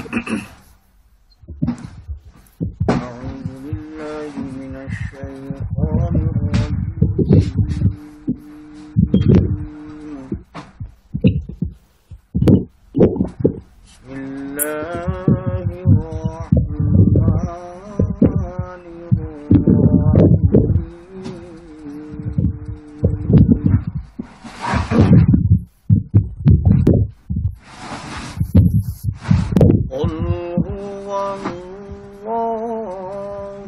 أعوذ بالله من الشيطان الرجيم. بسم الله الرحمن الرحيم. قل هو الله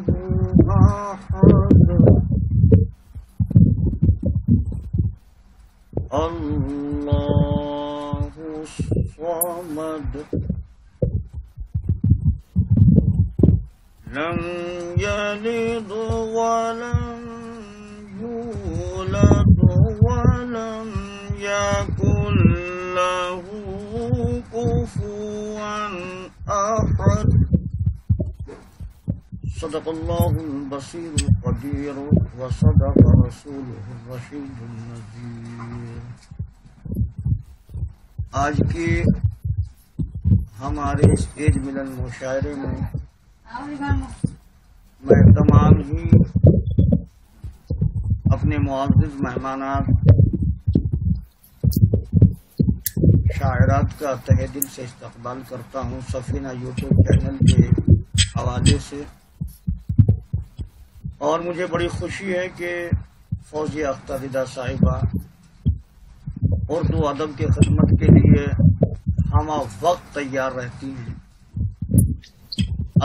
أحد الله الصمد لم يلد ولم يولد ولم يكن له كفوا أحد. صدق الله البصير القدير وصدق رسوله الرشيد النذير. آج کے ہمارے اس عید ملن مشاعرے میں میں تمام ہی اپنے معزز مہمانات شاعرات کا تہہ دل سے استقبال کرتا ہوں سفینہ یوٹیوب چینل کے حوالے سے، اور مجھے بڑی خوشی ہے کہ فوزیہ اختر رضا صاحبہ اردو ادب کی خدمت کے لیے ہم وقت تیار رہتی ہیں.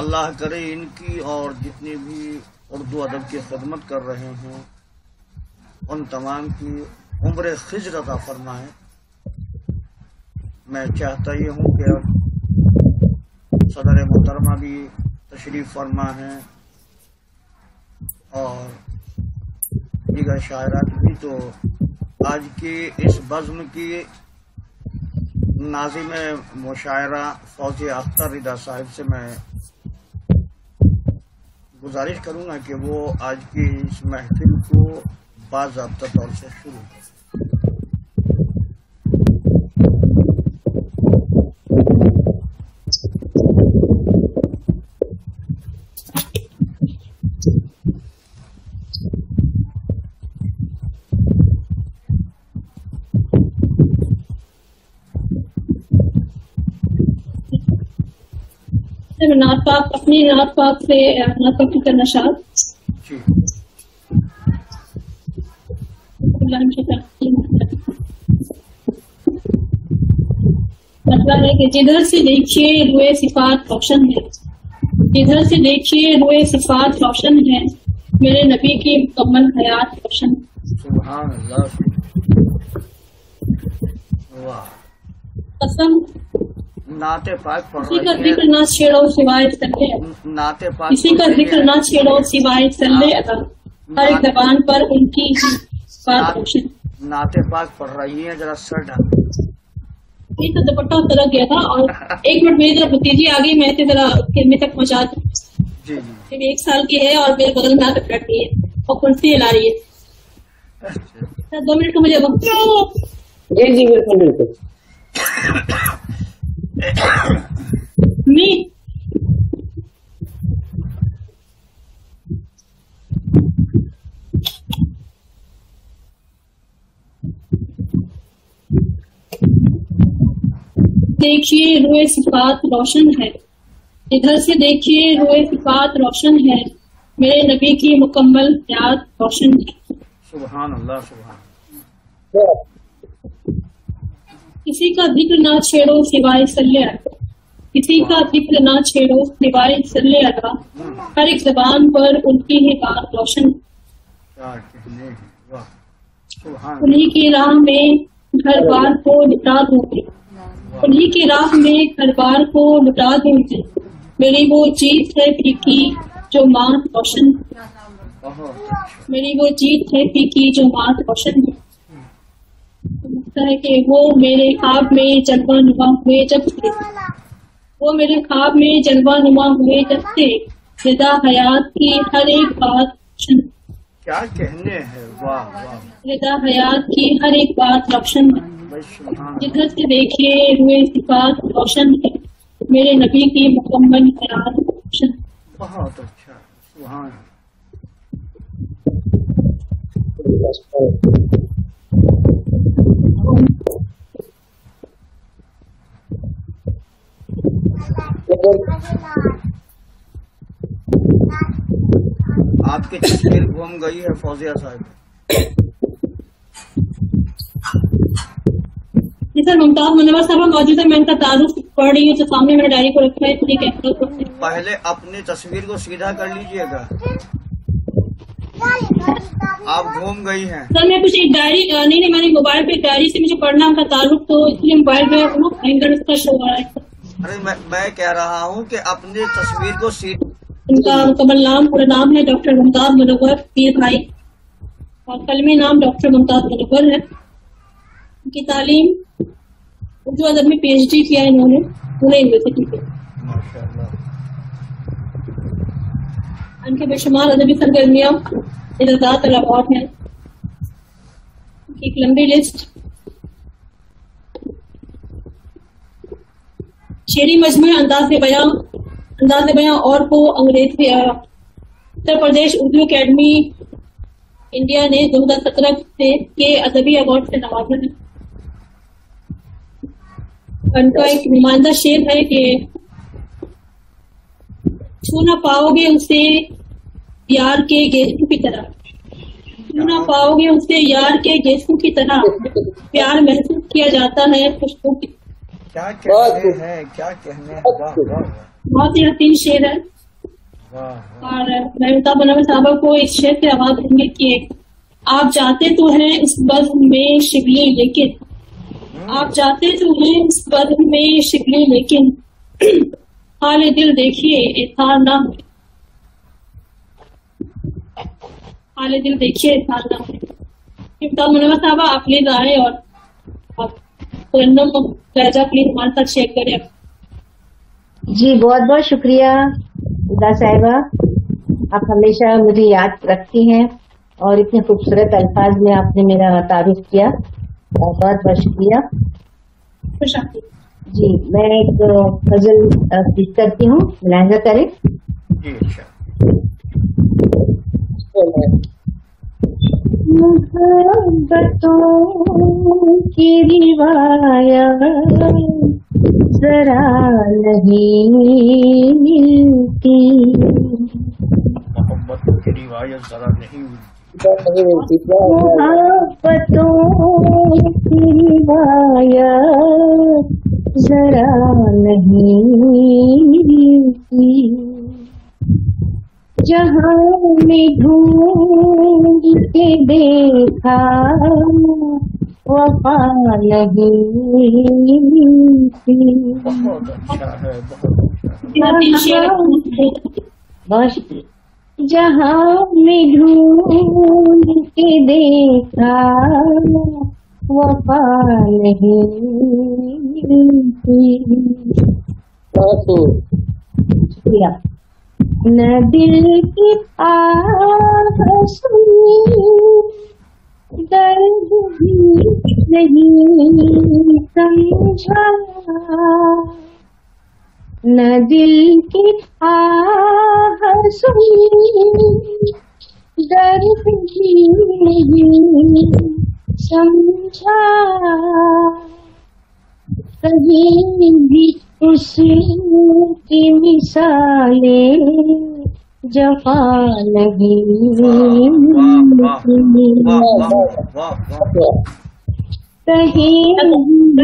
اللہ کرے ان کی اور جتنے بھی اردو ادب کی خدمت کر رہے ہیں ان تمام کی عمر خضر عطا فرمائے. میں چاہتا یہ ہوں کہ صدر محترمہ بھی تشریف فرما ہیں اور دیگر شاعرات بھی. تو آج کی اس بزم کی ناظم مشاعرہ فوزیہ اختر رضا صاحب سے میں گزارش کروں گا کہ وہ آج کی اس محفل کو باضابطہ طور سے شروع کریں. نعت پاک اپنی نعت پاک سے نعت پاک کی نشاط. مطلب ہے کہ جدھر سے دیکھیے روئے صفات روشن ہے، جدھر سے دیکھیے روئے صفات روشن ہے، میرے نبی کی مکمل حیات روشن ہے. سبحان اللہ. قسم نعت پاک پڑھ کسی کا ذکر نہ چھیڑو سوائے صلی نعت پاک کسی کا ذکر نہ چھیڑو سوائے صلی اللہ. ہر ایک زبان پر ان کی بات روشن. نعت پاک پڑھ رہی ہیں، ذرا سر ڈھک. یہ تو دوپٹہ سرک گیا تھا اور ایک منٹ میری طرف بھتیجی آ گئی، میں ذرا خدمت تک پہنچا دوں. جی جی 1 سال کی ہے اور میرے بغل میں آ کر بیٹھ گئی ہے اور کرسی ہلا رہی ہے. 2 منٹ کا مجھے وقت. جی جی بالکل بالکل. دیکھیے روئے صفات روشن ہے، ادھر سے دیکھیے روئے صفات روشن ہے، میرے نبی کی مکمل حیات روشن ہے. سبحان اللہ. سبحان. کسی کا ذکر نہ چھیڑو سوائے صلی اللہ، کسی کا ذکر نہ چھیڑو سوائے صلی اللہ. ہر ایک زبان پر ان کی ہی بات روشن ہے. انہی کی راہ میں گھر بار کو لٹا دوں گی، انہی کی راہ میں گھر بار کو لٹا دوں گی. میری وہ جیت ہے پھیکی جو مات روشن ہے، میری وہ جیت ہے پھیکی جو مات روشن ہے. ہے کہ وہ میرے خواب میں جلوہ نما ہوئے جب تھے، وہ میرے خواب میں جلوہ نما ہوئے جب تھے. رضا حیات کی ہر ایک بات روشن. کیا کہنے ہیں. واہ واہ. رضا حیات کی ہر ایک بات روشن ہے، جدھر سے دیکھیے روئے صفات روشن ہے، میرے نبی کی مکمل قرار۔ بہت اچھا، سبحان آپ کی تصویر گم گئی ہے فوزیہ صاحب۔ جی سر، ممتاز منور صاحب موجود ہے، میں ان کا تعارف پڑھ رہی ہوں، تو سامنے میں نے ڈائری کو رکھا ہے، ٹھیک ہے۔ پہلے اپنی تصویر کو سیدھا کر لیجئے گا، آپ گھوم گئی ہیں۔ سر میں کچھ ایک ڈائری نہیں میں نے موبائل پہ ایک ڈائری سے مجھے پڑھنا ان کا تعلق، تو اس لیے موبائل پہ اینگل اس کا شو ہو رہا ہے۔ ارے میں کہہ رہا ہوں کہ اپنی تصویر کو سیدھا۔ ان کا مکمل نام، پورا نام ہے ڈاکٹر ممتاز منور پیر بھائی، اور کلمی نام ڈاکٹر ممتاز منور ہے۔ ان کی تعلیم اردو ادب میں پی ایچ ڈی کیا ہے انہوں نے پونے یونیورسٹی سے۔ ماشاءاللہ۔ ان کے بے شمار ادبی سرگرمیاں اعزازات اور ایوارڈ ہیں، ان کی ایک لمبی لسٹ۔ شعری مجموعہ انداز بیاں اور کو انگریزی اتر پردیش اردو اکیڈمی انڈیا نے 2017 کے ادبی ایوارڈ سے نوازا ہے۔ ان کا ایک نمائندہ شعر ہے کہ چھو نہ پاؤ گے اسے یار کے گیسوں کی طرح، چھو نہ پاؤ گے اسے یار کے گیسوں کی طرح، پیار محسوس کیا جاتا ہے خوشبو کی۔ کیا کہنے ہیں، کیا کہنے ہیں، واہ واہ بہت ہی حسین شعر ہے۔ واہ۔ اور میں ممتاز منور صاحبہ کو اس شعر سے آواز دوں گی کہ آپ جاتے تو ہیں اس بزم میں شبلی، لیکن آپ جاتے تو ہیں اس بزم میں شبلی، لیکن حال دل دیکھیے اظہار نہ ہو، حال دل دیکھیے اظہار نہ ہو۔ ممتاز منور صاحبہ آپ پلیز آئے اور آپ ترنم لہجہ پلیز ہمارے ساتھ شیئر کریں۔ جی بہت بہت شکریہ ادا صاحبہ، آپ ہمیشہ مجھے یاد رکھتی ہیں اور اتنے خوبصورت الفاظ میں آپ نے میرا تعارف کیا، بہت بہت شکریہ۔ خوش آمدید۔ جی میں ایک غزل پیش کرتی ہوں، ملاحظہ کریں۔ جی اچھا۔ محبتوں کی روایت ذرا نہیں ملتی، محبتوں کی روایت ذرا نہیں ملتی، محبتوں کی روایت ذرا نہیں ملتی، جہاں میں ڈھونڈ کے دیکھا وفا نہیں ملتی۔ بہت اچھا ہے، بہت اچھا ہے۔ بہت شکریہ۔ جہاں میں ڈھونڈ کے دیکھا وفا نہیں ملتی۔ شکریہ۔ نہ دل کی آہ سنی، درد بھی نہیں سمجھا، نہ دل کی آہ سنی، درد بھی نہیں سمجھا، کہیں بھی اس کی مثالیں جفا نہیں ملتی، کہیں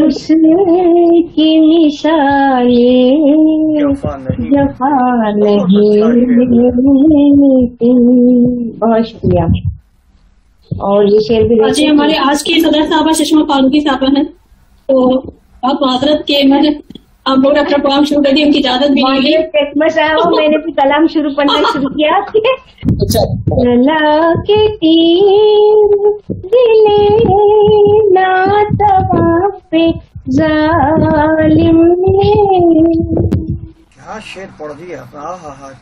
اس کی مثالیں جفا نہیں ملتی۔ بہت شکریہ۔ اور یہ شعر بھی جی ہمارے آج کی صدر صاحبہ چشمہ فاروقی صاحبہ ہیں، تو آپ معذرت کے میں آپ لوگ اپنا پروگرام شروع کر دیا، ان کی اجازت بھی نہیں لی۔ میں نے بھی کلام پڑھنا شروع کیا۔ لا کے تیر دلے ناتوا پہ ظالم نے، کیا شعر پڑھ دیا،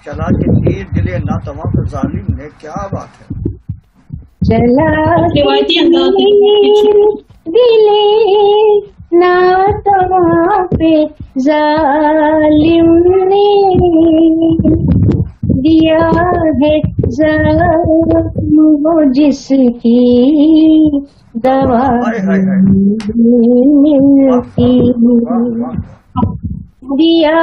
چلا کے تیر دلے ناتواں پہ ظالم نے، کیا بات ہے۔ چلا روایتی انداز دلے نہ تمام پہ ظالم نے دیا ہے زخم وہ جس کی دوا ملتی، دیا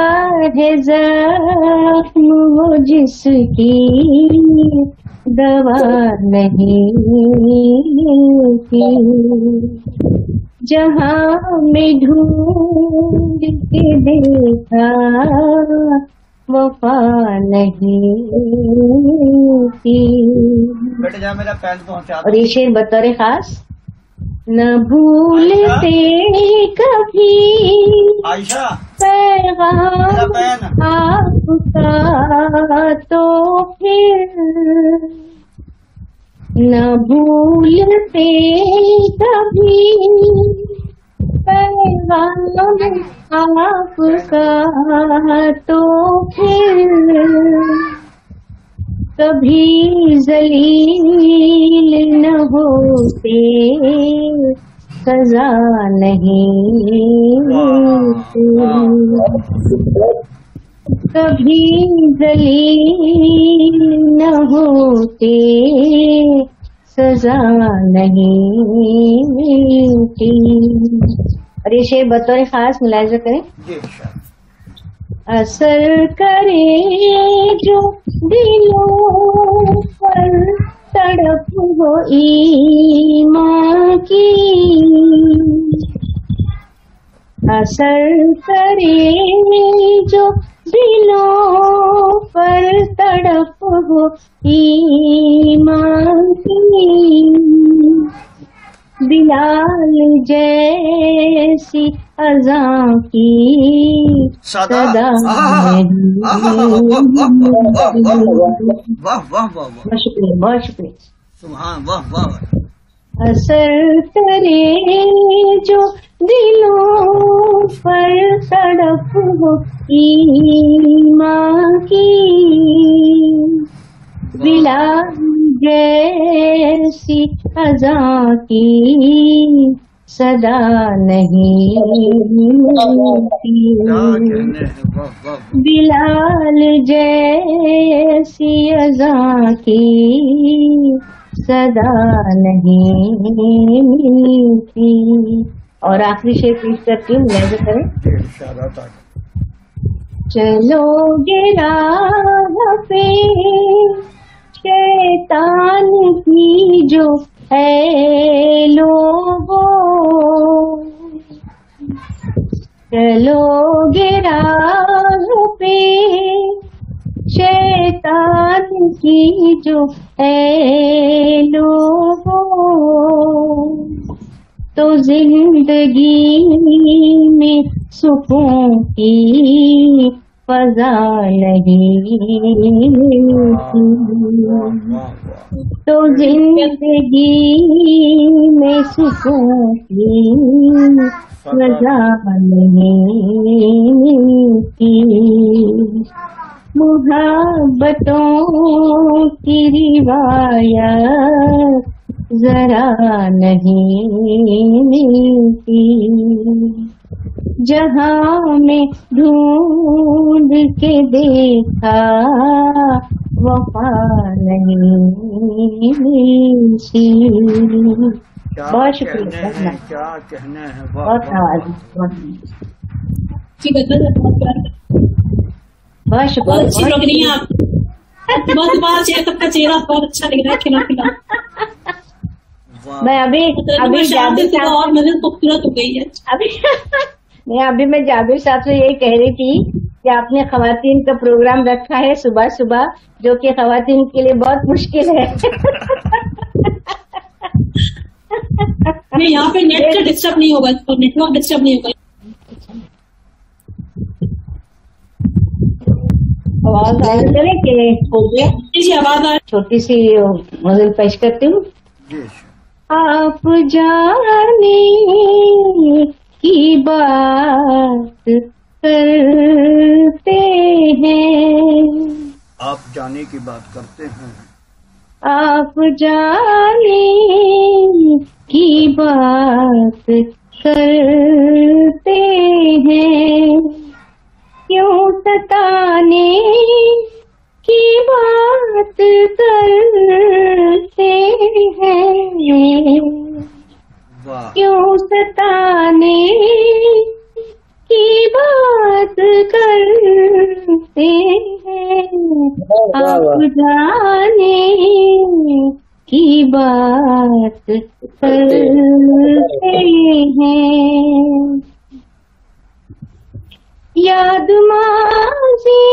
ہے زخم وہ جس کی دوا نہیں ملتی، جہاں میں ڈھونڈ کے دیکھا وفا نہیں ملتی۔ بیٹھ جا، میرا پین پہنچا۔ اور یہ شعر بطور خاص، نہ بھولتے کبھی عائشہ پیغام آپ کا تو پھر نہ بھولتے کبھی پیغام آپ کا تو پھر کبھی ذلیل نہ ہوتے سزا نہیں کبھی ذلیل نہ ہوتے سزا نہیں ملتی۔ اور یہ شعر بطور خاص ملاحظہ کریں، اثر کرے جو دلوں پر تڑپ ہو ایمان کی، اثر کرے جو دلوں پر تڑپ ہو ایمان کی، بلال جیسی اذاں کی صدا بہت شکریہ، بہت شکریہ، سبحان، واہ واہ۔ اثر کرے جو دلوں پر تڑپ ہو ایمان کی، بلال جیسی اذاں کی صدا نہیں ملتی، بلال جیسی اذاں کی صدا نہیں ملتی۔ اور آخری شعر پیش کرتی ہوں، ملاحظہ کریں، چلو گے راہ پہ شیطان کی جو ہے لوگوں، چلو گے راہ پہ شیطان کی جو ہے لوگوں، تو زندگی میں سکون کی فضا نہیں ملتی، تو زندگی میں سکون کی فضا نہیں ملتی، محبتوں کی روایت ذرا نہیں ملتی، جہاں میں ڈھونڈ کے دیکھا وفا نہیں ملتی۔ بہت شکریہ، کیا کہنے ہیں، بہت نوازی، بہت شکریہ، بہت اچھی لگ رہی ہیں آپ، بہت چیک اپ کا چہرہ بہت اچھا لگ رہا ہے، کھلا کھلا۔ میں ابھی اور مدد خوبصورت ہو گئی ہے ابھی میں جابر صاحب سے یہی کہہ رہی تھی کہ آپ نے خواتین کا پروگرام رکھا ہے صبح صبح، جو کہ خواتین کے لیے بہت مشکل ہے۔ نہیں، یہاں پہ نیٹ کا ڈسٹرب نہیں ہوگا، نیٹ ورک ڈسٹرب نہیں ہوگا۔ آواز آن کریں کہ ہو گیا؟ جی آواز آ، چھوٹی سی غزل پیش کرتی ہوں۔ آپ جانے کی بات کرتے ہیں، آپ جانے کی بات کرتے ہیں، آپ جانے کی بات کرتے ہیں، کیوں ستانے کی بات کرتے ہیں، واہ کیوں ستانے کی بات کرتے ہیں، آپ جانے کی بات کرتے ہیں، یاد ماضی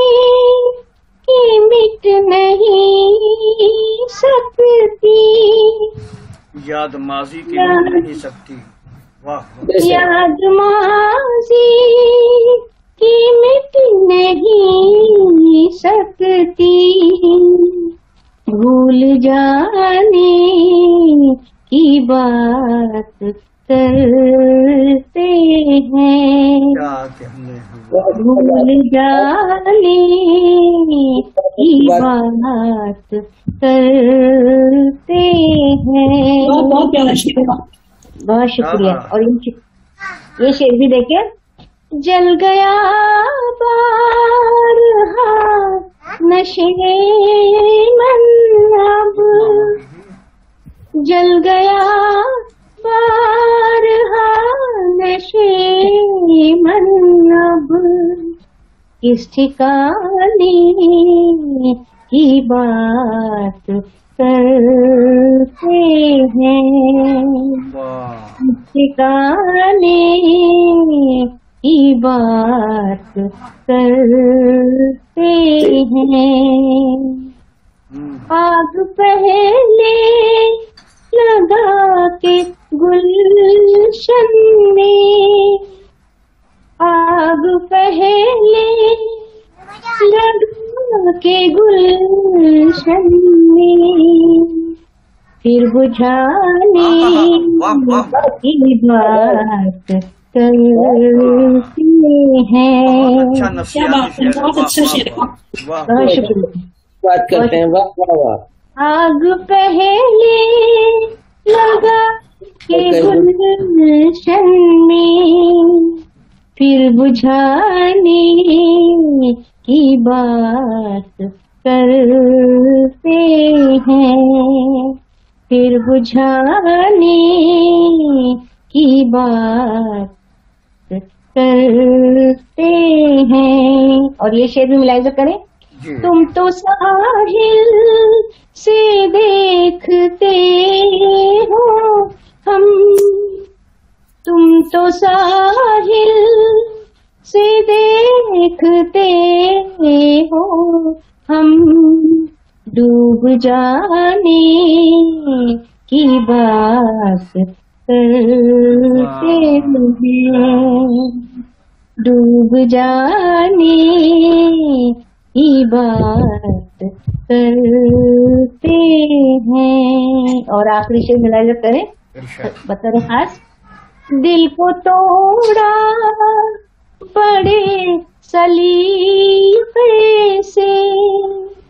کی مٹ نہیں سکتی، یاد ماضی کی مٹ نہیں سکتی، واہ یاد ماضی کی مٹ نہیں سکتی، بھول جانے کی بات کرتے ہیں، کیا کہنے ہیں، بھول جانے کی بات کرتے ہیں۔ بہت بہت پیارا شعر تھا۔ بہت شکریہ۔ اور یہ شعر بھی دیکھیں، جل گیا بارہا نشے من اب، جل گیا بارہا نشے من اب، کس ٹھکانے کی بات کرتے ہیں، واہ ٹھکانے کی بات کرتے ہیں، آگ پہلے لگا کے گلشن میں، آگ پہلے لگا کے گلشن میں، پھر بجھانے کی بات کرتے ہیں۔ اچھا کیا بات ہے، بہت اچھا شعر تھا۔ بہت شکریہ۔ بات کرتے ہیں، واہ واہ واہ۔ آگ پہلے لگا کے گلشن میں، پھر بجھانے کی بات کرتے ہیں، پھر بجھانے کی بات کرتے ہیں۔ اور یہ شعر بھی ملاحظہ کریں، جی تم تو ساحل سے دیکھتے ہو ہم، تم تو ساحل سے دیکھتے ہو ہم، ڈوب جانے کی بات کرتے ہیں، ڈوب جانے کی بات کرتے ہیں۔ اور آخری شعر ملاحظہ کریں، ارشاد۔ بطور خاص، دل کو توڑا بڑے سلیقے سے،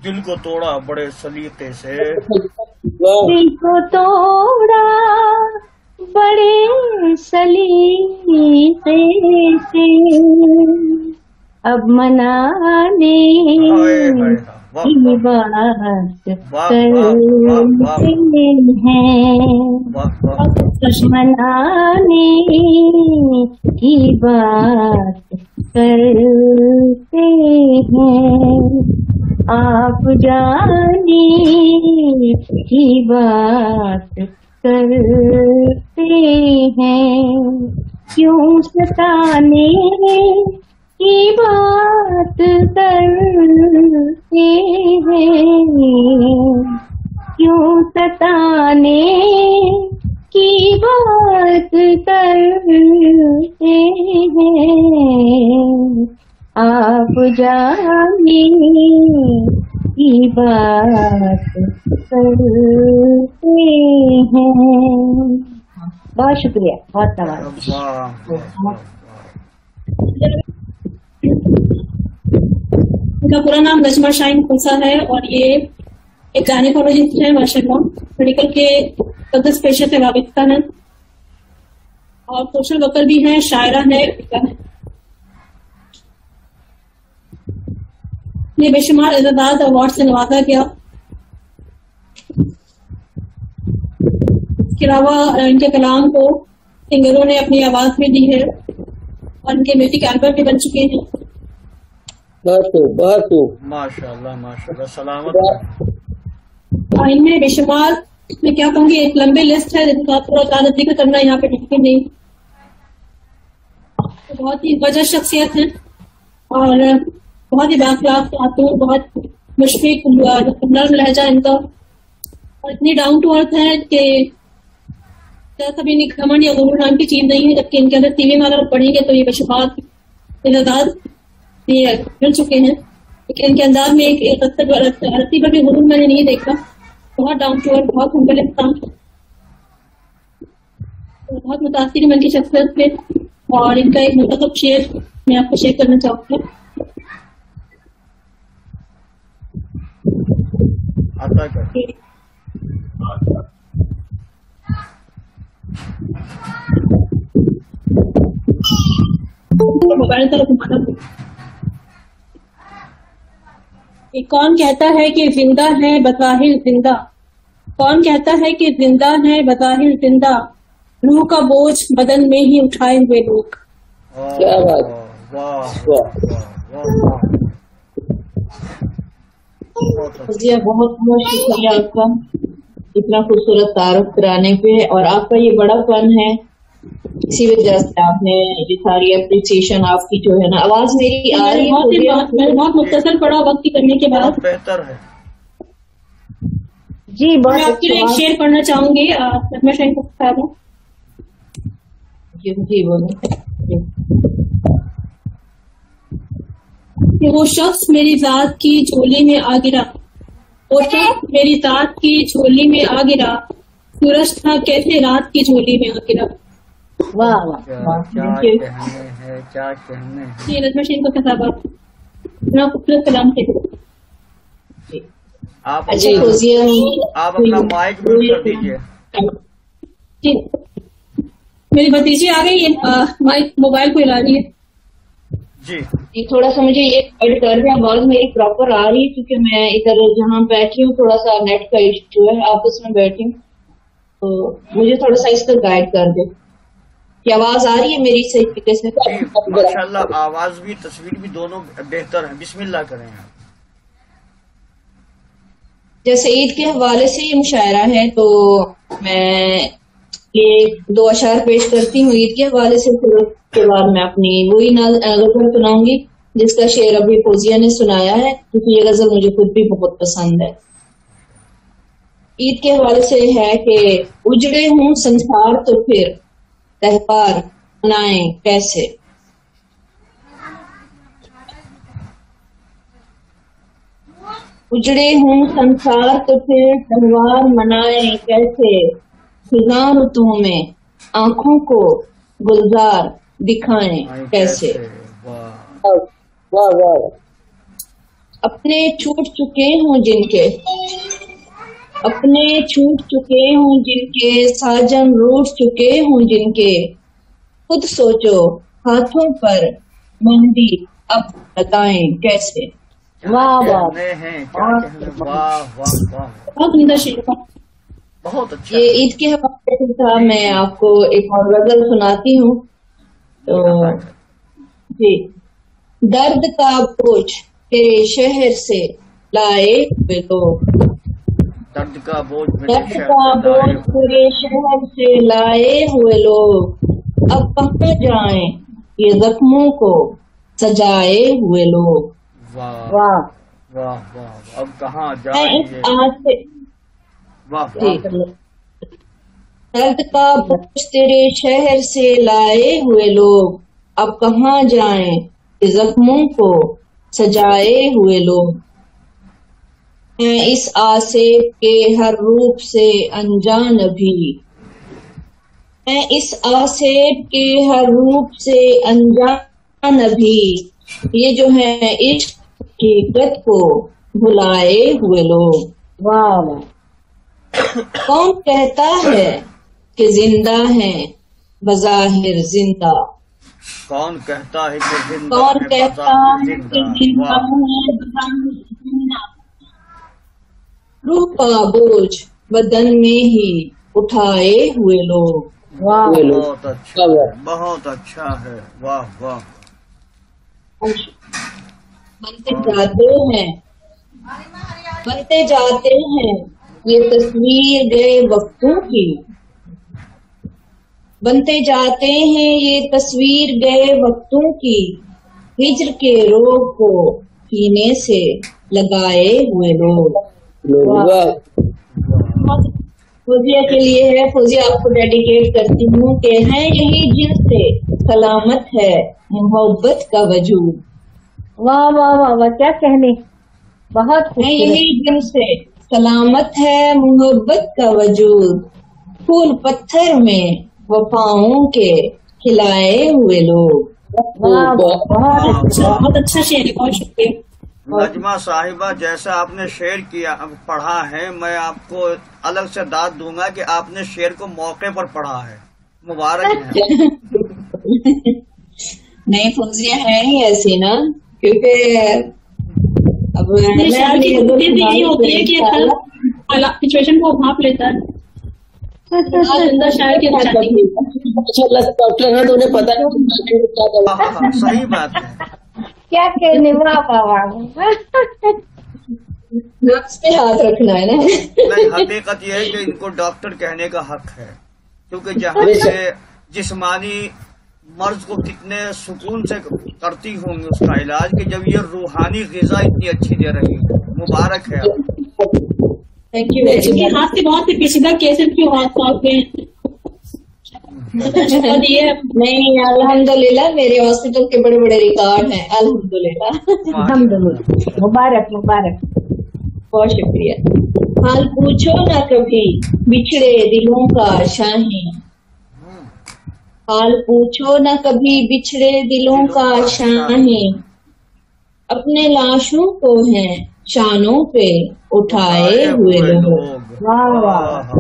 دل کو توڑا بڑے سلیقے سے، دل کو توڑا بڑے سلیقے سے، اب منانے کی بات کرتے ہیں، منانے کی بات کرتے ہیں، آپ جانے کی بات کرتے ہیں، کیوں ستانے کی بات کرتے ہیں، کیوں ستانے کی بات کرتے ہیں، آپ جانے کی بات کرتے ہیں۔ بہت شکریہ، بہت نواز۔ ان کا پورا نام نجمہ شاہین کھوسا ہے اور یہ ایک گائنیکولوجسٹ ہے، ماشاء اللہ، میڈیکل کے مقدس پیشے سے وابستہ ہیں۔ اور سوشل ورکر بھی ہیں, شاعرہ ہے, یہ بے شمار اعزازات ایوارڈ سے نوازا گیا. اس کے علاوہ ان کے کلام کو سنگروں نے اپنی آواز میں دی ہے اور ان کے میوزک البم بھی بن چکے ہیں. ماشاء اللہ سلامت. ان میں بے شمار, میں کیا کہوں گی, ایک لمبی لسٹ ہے جس کا تھوڑا زیادہ ذکر کرنا یہاں پہ ممکن نہیں. بہت ہی وجہ شخصیت ہیں اور بہت ہی بااخلاق خاتون, بہت مشفق, نرم لہجہ ان کا, اور اتنی ڈاؤن ٹو ارتھ ہے کہ کبھی گھمنڈ یا غرور نام کی چیز نہیں ہے. جبکہ ان کے اندر ٹی وی میں اگر پڑھیں گے تو یہ بشبات اعزازات یہ مل چکے ہیں, لیکن ان کے انداز میں ایک رتی پر بھی غرور میں نے نہیں دیکھا. بہت ڈاؤن ٹو ارتھ, بہت ہمبل انسان, بہت متاثر من کی شخصیت پہ. اور ان کا ایک منتخب شعر میں آپ کو شیئر کرنا چاہوں گا. موبائل طرف کون کہتا ہے کہ زندہ ہے بظاہر زندہ, کون کہتا ہے کہ زندہ ہے بظاہر زندہ, روح کا بوجھ بدن میں ہی اٹھائے ہوئے لوگ. کیا بات. بہت بہت شکریہ آپ کا اتنا خوبصورت تعارف کرانے پہ, اور آپ کا یہ بڑا فن ہے, اسی وجہ سے آپ نے یہ ساری اپریسیشن آپ کی جو ہے نا. آواز میری آ رہی ہے؟ بہت مختصر پڑا وقت کرنے کے بعد بہتر ہے جی. میں آپ کے لیے ایک شعر پڑھنا چاہوں گی. جی بولیں. کہ وہ شخص میری ذات کی جھولی میں آ گرا, وہ شخص میری ذات کی جھولی میں آ گرا, سورج تھا کیسے رات کی جھولی میں آ گرا. واہ واہ, کیا کہنے ہیں. جی نظم شین کو کتاب اتنا خوبصورت کلام تھے. آپ اپنا مائک بند کر دیجیے. جی میری بھتیجی آ گئی ہے, مائک موبائل کو ہلا رہی ہے. جی تھوڑا سا مجھے یہ ایڈ کر دیں, آواز میری پراپر آ رہی ہے کیونکہ میں ادھر جہاں بیٹھی ہوں تھوڑا سا نیٹ کا ایشو ہے, آپ اس میں بیٹھی ہوں تو مجھے تھوڑا سا اس کا گائیڈ کر دیں کہ آواز آ رئی ہے میری صحیح طریقے سے. ماشاء اللہ آواز بھی تصویر بھی دونوں بہتر ہیں. بسم اللہ کریں آپ. جیسے عید کے حوالے سے یہ مشاعرہ ہے تو میں یہ 2 اشعار پیش کرتی ہوں عید کے حوالے سے, پھر اس کے بعد میں اپنی وہی غزل سناؤں گی جس کا شعر ابھی فوزیہ نے سنایا ہے, کیونکہ یہ غزل مجھے خود بھی بہت پسند ہے. عید کے حوالے سے ہے کہ اجڑے ہوں سنسار تو پھر تہوار منائیں کیسے, اجڑے ہوں سنسار تو پھر تہوار منائیں کیسے, خزاں رتوں میں آنکھوں کو گلزار دکھائیں کیسے. اپنے چھوٹ چکے ہوں جن کے, اپنے چھوٹ چکے ہوں جن کے, ساجن روٹ چکے ہوں جن کے, خود سوچو ہاتھوں پر مہندی اب بتائیں کیسے. واہ بہت اچھا. یہ عید کے حوالے سے تھا. میں آپ کو ایک اور غزل سناتی ہوں. تو جی, درد کا بوجھ تیرے شہر سے لائے ہوئے لوگ, درد کا بوجھ تیرے شہر سے لائے ہوئے لوگ, اب کہاں جائیں یہ زخموں کو سجائے ہوئے لوگ. واہ واہ واہ, اب کہاں جائیں درد کا بوجھ تیرے شہر سے لائے ہوئے لوگ, اب کہاں جائیں کہ زخموں کو سجائے ہوئے لوگ. میں اس آسے کے ہر روپ سے انجان ابھی, میں اس آسے کے ہر روپ سے انجان ابھی, یہ جو ہے عشق کی حقیقت کو بھلائے ہوئے لوگ. واہ, کون کہتا ہے کہ زندہ ہیں بظاہر زندہ. کون کہتا ہے کہ زندہ کون ہے کہتا بظاہر ہے کہ زندہ؟ زندہ ہے بظاہر زندہ. روح کا بوجھ بدن میں ہی اٹھائے ہوئے لوگ. واہ بہت اچھا ہے، بہت اچھا ہے، واہ واہ. بنتے جاتے ہیں یہ تصویر گئے وقتوں کی. بنتے جاتے ہیں یہ تصویر گئے وقتوں کی. ہجر کے روگ کو پینے سے لگائے ہوئے لوگ. فوزیہ کے لیے ہے، فوزیہ آپ کو ڈیڈیکیٹ کرتی ہوں کہ ہے یہی جن سے سلامت ہے محبت کا وجود. واہ واہ واہ واہ، کیا کہنے، بہت ہے خوبصورت. یہی جن سے سلامت ہے محبت کا وجود. پھول پتھر میں وفاؤں کے کھلائے ہوئے لوگ. واہ واہ، بہت اچھا. بہت اچھا شعر ہے، بہت شکریہ. نجمہ صاحبہ جیسا آپ نے شعر کیا پڑھا ہے، میں آپ کو الگ سے داد دوں گا کہ آپ نے شعر کو موقع پر پڑھا ہے. مبارک ہے. نہیں فوزیہ ہے ہی ایسی نا، کیونکہ اب یہ شاعر کی خوبصورتی یہی ہوتی ہے کہ ہر سچویشن کو بھانپ لیتا ہے. زندہ شاعر کی خوبصورتی. ڈاکٹر ہیں تو انہیں پتا ہاں، صحیح بات ہے. کیا کہنے، واہ واہ واہ. نفس پہ ہاتھ رکھنا ہے نا. نہیں، حقیقت یہ ہے کہ ان کو ڈاکٹر کہنے کا حق ہے، کیونکہ جہاں سے جسمانی مرض کو کتنے سکون سے کرتی ہوں گی اس کا علاج، کہ جب یہ روحانی غذا اتنی اچھی دے رہی ہے. مبارک ہے. Thank you. یہ ہاتھ سے بہت سے پیچیدہ کیسز کے ہاتھ صاف گئے. نہیں الحمدللہ میرے ہاسپٹل کے بڑے بڑے ریکارڈ ہیں الحمدللہ. الحمدللہ، مبارک مبارک. بہت شکریہ. حال پوچھو نہ کبھی بچھڑے دلوں کا شاہیں. حال پوچھو نہ کبھی بچھڑے دلوں کا شاہیں. اپنے لاشوں کو ہیں شانوں پہ اٹھائے ہوئے لوگ. واہ واہ.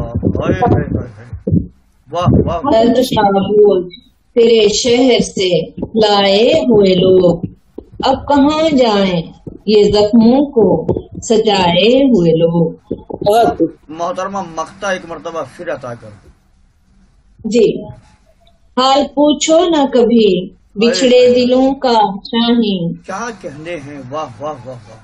درد کا بوجھ تیرے شہر سے لائے ہوئے لوگ. اب کہاں جائیں یہ زخموں کو سجائے ہوئے لوگ. محترمہ مقطع ایک مرتبہ پھر عطا کر. جی. حال پوچھو نہ کبھی بچھڑے دلوں کا شاہیں. کیا کہنے ہیں، واہ واہ واہ واہ.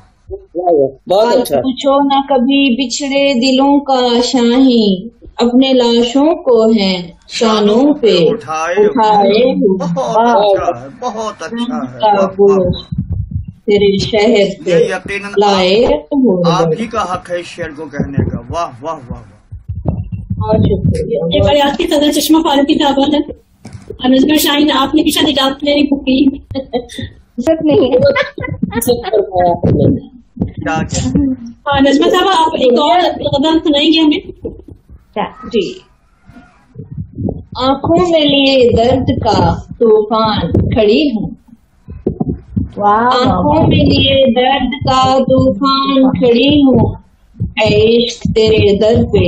بہت اچھا. حال پوچھو نہ کبھی بچھڑے دلوں کا شاہیں. اپنے لاشوں کو ہیں شانوں پہ اٹھائے بہت اچھا ہے، بہت اچھا ہے. تیرے شہر سے یہ یقیناً لائے آپ ہی کا حق ہے اس شعر کو کہنے کا. واہ واہ واہ واہ. یہ بڑے آپ کی صدر چشمہ فاروقی صاحبہ ہے. نجمہ شاہین، آپ نے بھی شاید اجازت لے کی نہیں. کیا ہاں نجمہ صاحبہ، آپ ایک اور غزل سنائیں گے ہمیں؟ جی. آنکھوں میں لیے درد کا طوفان کھڑی ہوں. آنکھوں میں لیے درد کا طوفان کھڑی ہوں. اے عشق تیرے در پہ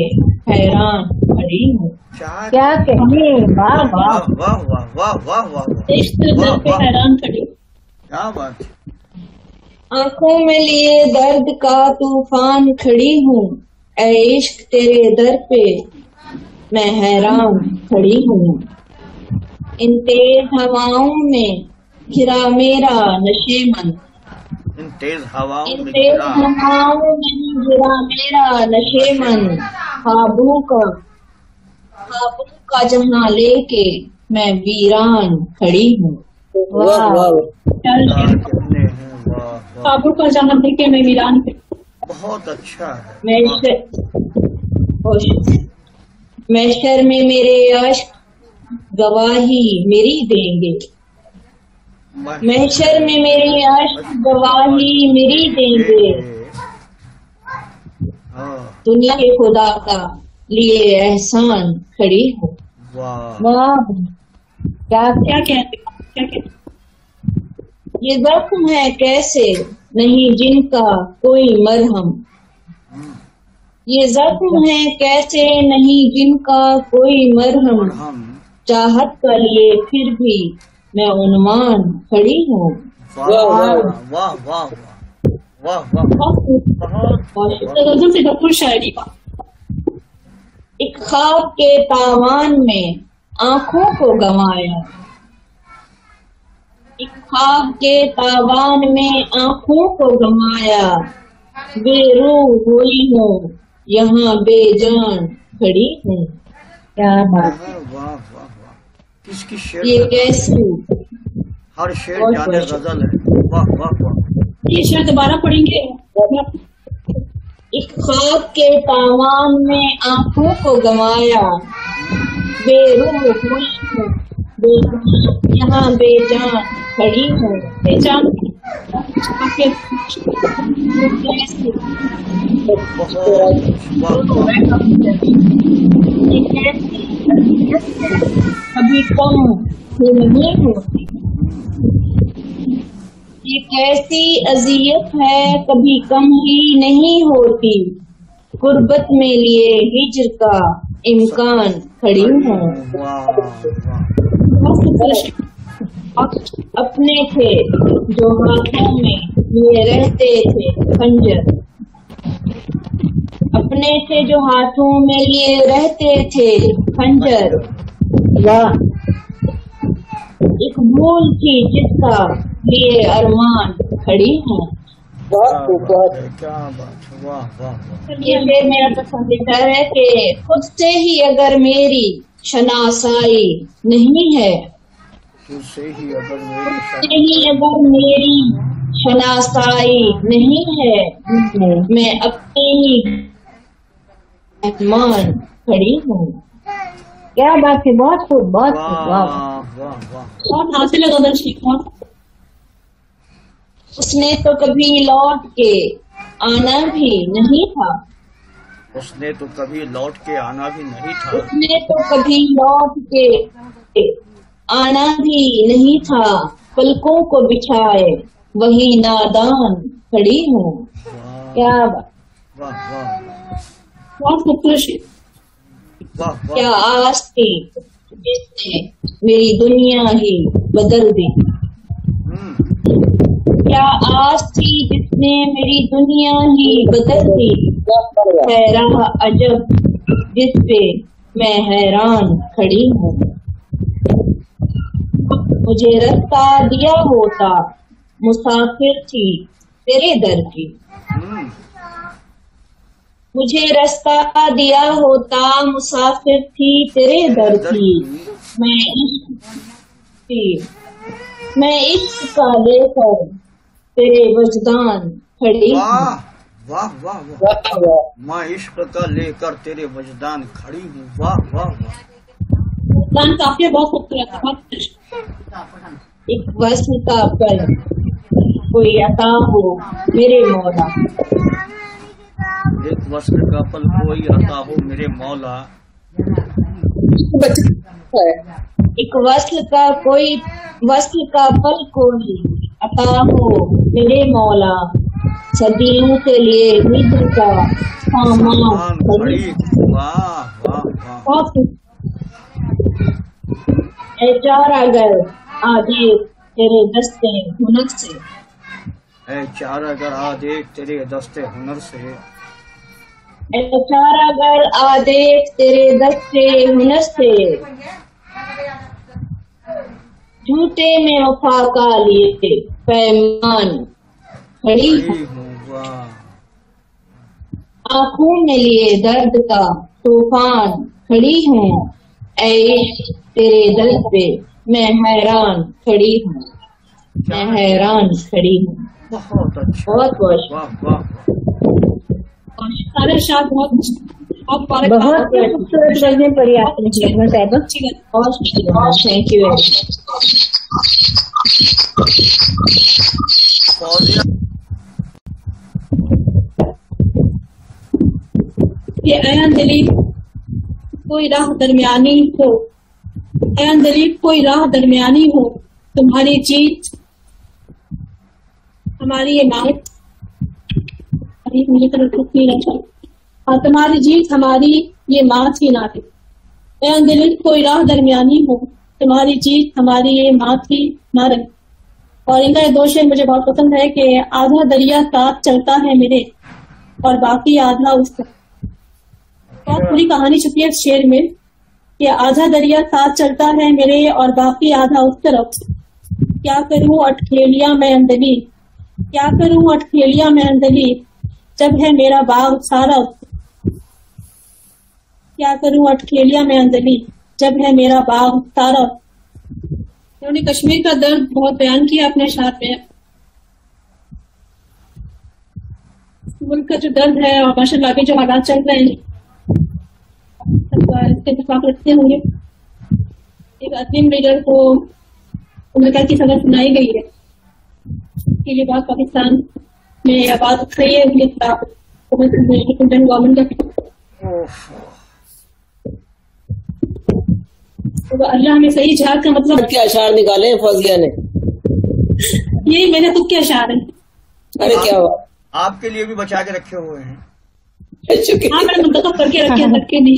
حیران کھڑی ہوں. کیا کہنے، واہ واہ واہ واہ واہ واہ واہ. در پہ حیران کھڑی. کیا بات. آنکھوں میں لیے درد کا طوفان کھڑی ہوں. اے عشق تیرے در پہ میں حیران کھڑی ہوں. ان تیز ہواؤں میں گھرا میرا نشیمن. ان تیز ہواؤں ان میں تیز ہواؤں میں گھرا میرا نشیمن. خوابوں کا جہاں لے کے میں ویران کھڑی ہوں. خوابوں کا جہاں لے کے میں ویران. بہت اچھا ہے. محشر میں میرے عشق گواہی میری دیں گے. محشر میں میرے عشق گواہی میری دیں گے. دنیا کے خدا کا لیے احسان کھڑی ہوں. واہ. کیا کہتے یہ زخم ہے کیسے نہیں جن کا کوئی مرہم. یہ زخم ہے کیسے نہیں جن کا کوئی مرہم. चाहत का लिए फिर भी मैं उन्वान खड़ी हूँ। वाह वाह वाह वाह वाह वाह बहुत गजल से भरपूर शायरी का। एक ख्वाब के तावान में आंखों को गंवाया, एक ख्वाब के तावान में आंखों को गंवाया, बेरूह हुई हूँ यहाँ बेजान खड़ी हूँ। क्या बात। वाह वाह वाह किसकी शेर ये कैसी हर शेर जाने गजल है। वाह वाह वाह ये शेर दोबारा पढ़ेंगे। एक ख्वाब के तावान में आंखों को गंवाया, बेरूह हुई हूँ यहाँ बेजान खड़ी हूँ। बेजान कभी कम ही नहीं होती, ये कैसी अजियत है कभी कम ही नहीं होती, गुर्बत में लिए हिज्र का इम्कान खड़ी हूँ। अपने थे जो हाथों में लिए रहते थे खंजर, अपने थे जो हाथों में लिए रहते थे खंजर, वाह। एक भूल थी जिसका लिए अरमान खड़ी हूँ। क्या बात वाह वाह वाह ये शेर मेरा पसंदीदा है कि खुद से ही अगर मेरी शनासाई नहीं है, तुझसे ही अगर खुद से ही अगर मेरी शनासाई नहीं है, मैं अपने ही मेहमान खड़ी हूँ। क्या बात है, बहुत खूब, बहुत खूब। वाह वाह वाह वाह बहुत हासिल है गजल सीखना। उसने तो कभी लौट के आना भी नहीं था, उसने तो कभी लौट के आना भी नहीं था, उसने तो कभी लौट के आना भी नहीं था, पलकों को बिछाए वही नादान खड़ी हूँ। क्या बात। वाह वाह बहुत खूबसूरत शेर। वाह क्या वाह आस थी जिसने मेरी दुनिया ही बदल दी, क्या आस थी जिसने मेरी दुनिया ही बदल दी, है राह अजब जिस पे मैं हैरान खड़ी हूँ। मुझे रास्ता दिया होता मुसाफिर थी तेरे दर की, मुझे रास्ता दिया होता मुसाफिर थी तेरे दर की, मैं इश्क का लेकर तेरे वजदान खड़ी हूँ। वाह वाह वाह वाह मैं इश्क का लेकर तेरे वजदान खड़ी हूँ। वाह वाह वाह गान काफी बहुत खूबसूरत है, बहुत अच्छा। एक वस्ल का पल कोई अता हो मेरे मौला, एक वस्ल का पल कोई अता हो मेरे मौला, एक वस्ल का पल कोई अता हो मेरे मौला, सदियों से लिए हिज्र का सामान खड़ी हूँ। वाह वाह वाह बहुत खूब। ऐ चारागर आजे तेरे दस्ते हुनर से, ऐ चार अगर आ देख तेरे दस्ते हुनर से, ऐ चारागर आजे तेरे दस्ते हुनर से, झूठे में वफा का लिए पैमान खड़ी हूँ। वाह आँखों में लिए दर्द का तूफान खड़ी हूँ, ऐ इश्क तेरे दर पे मैं हैरान खड़ी हूँ, मैं हैरान खड़ी हूँ। बहुत अच्छा बहुत बहुत वाह वाह सारे शाद बहुत बहुत ही खूबसूरत गजलें पढ़ी आपने शर्मा साहिबा। बहुत थैंक यू। फौजिया ये ऐन दिलीप कोई राह दरमियानी हो, ऐन दिलीप कोई राह दरमियानी हो, तुम्हारी जीत हमारी ये मांग, मुझे तो नहीं रखा, और तुम्हारी जीत हमारी ये मांग ही ना थी, मैं अंदलित कोई राह दरमियानी हूँ, तुम्हारी जीत हमारी ये माँ थी ना रही। और इनका ये दो शेर मुझे बहुत पसंद है कि आधा दरिया साथ चलता है मेरे और बाकी आधा उस तरफ। बहुत पूरी कहानी छुपी है इस शेर में कि आधा दरिया साथ चलता है मेरे और बाकी आधा उस तरफ। क्या करूं अटखेलिया में अंदली, क्या करूं अटखेलिया में अंदली, जब है मेरा बाग सारा उस तरफ। क्या करूं अटखेलिया में अंदली, जब है मेरा बाग सारा उस तरफ। उन्होंने कश्मीर का दर्द बहुत बयान किया अपने शायद में, मुल्क का जो दर्द है और माशाल्लाह अभी जो हालात चल रहे हैं इसके इत्तेफाक रखते होंगे। एक अजीम लीडर को अमेरिका की सजा सुनाई गई है, इसके लिए बात पाकिस्तान में आवाज उठ रही है उनके खिलाफ गवर्नमेंट का। तो अल्लाह में सही जिहाद का मतलब क्या अशार निकाले हैं फौजिया ने? यही मेरे तुक के अशार है। अरे क्या हुआ? आपके लिए भी बचा के रखे हुए हैं। हाँ मैंने मुंतखब करके रखे रखे नहीं।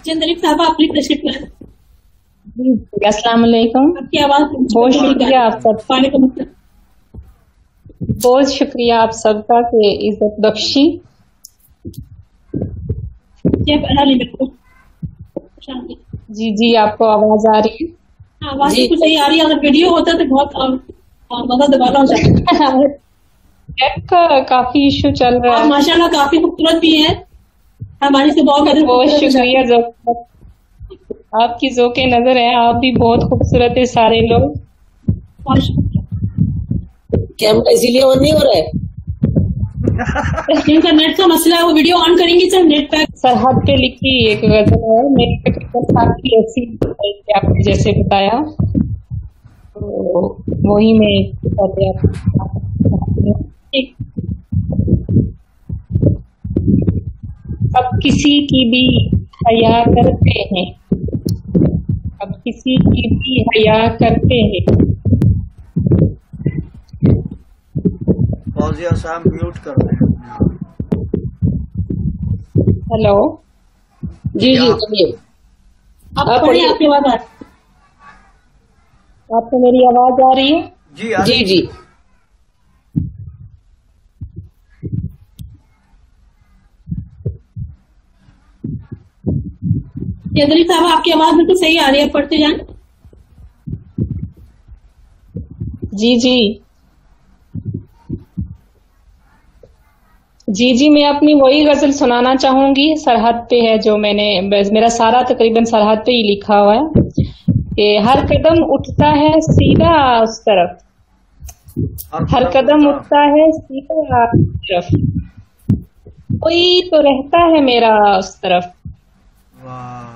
चंद्रिक साहब आप प्लीज तशरीफ लाएं। अस्सलाम वालेकुम। आपकी आवाज बहुत शुक्रिया आप सब, बहुत शुक्रिया आप सबका कि इज्जत बख्शी। जी जी आपको आवाज आ रही है? हाँ आवाज तो सही आ रही है। अगर वीडियो होता तो बहुत मजा दोबारा हो जाता है। ऐप का काफी इशू चल रहा है। माशाल्लाह काफी खूबसूरत भी है हमारी से बहुत शुक्रिया आपकी ज़ोक़े नजर है, आप भी बहुत खूबसूरत है सारे लोग। कैमरा इसीलिए ऑन नहीं हो रहा है? इनका नेट का मसला है, वो वीडियो ऑन करेंगे सर नेट पैक। सरहद पे लिखी एक गजल है मेरी तकरीबन ऐसी आपने जैसे बताया, तो वही में अब किसी की भी हया करते हैं, अब किसी की भी हया करते हैं। फौजिया साहब म्यूट कर रहे हैं। हेलो जी जी कहिए। आप पढ़िए, आपकी आवाज आ रही है। आपको मेरी आवाज आ रही है? जी जी। चंद्री साहब आपकी आवाज बिल्कुल सही आ रही है, पढ़ते जाएं। जी जी जी जी मैं अपनी वही गजल सुनाना चाहूंगी, सरहद पे है, जो मैंने मेरा सारा तकरीबन सरहद पे ही लिखा हुआ है कि हर कदम उठता है सीधा उस तरफ, हर कदम उठता है सीधा उस तरफ, कोई तो रहता है मेरा उस तरफ। वाह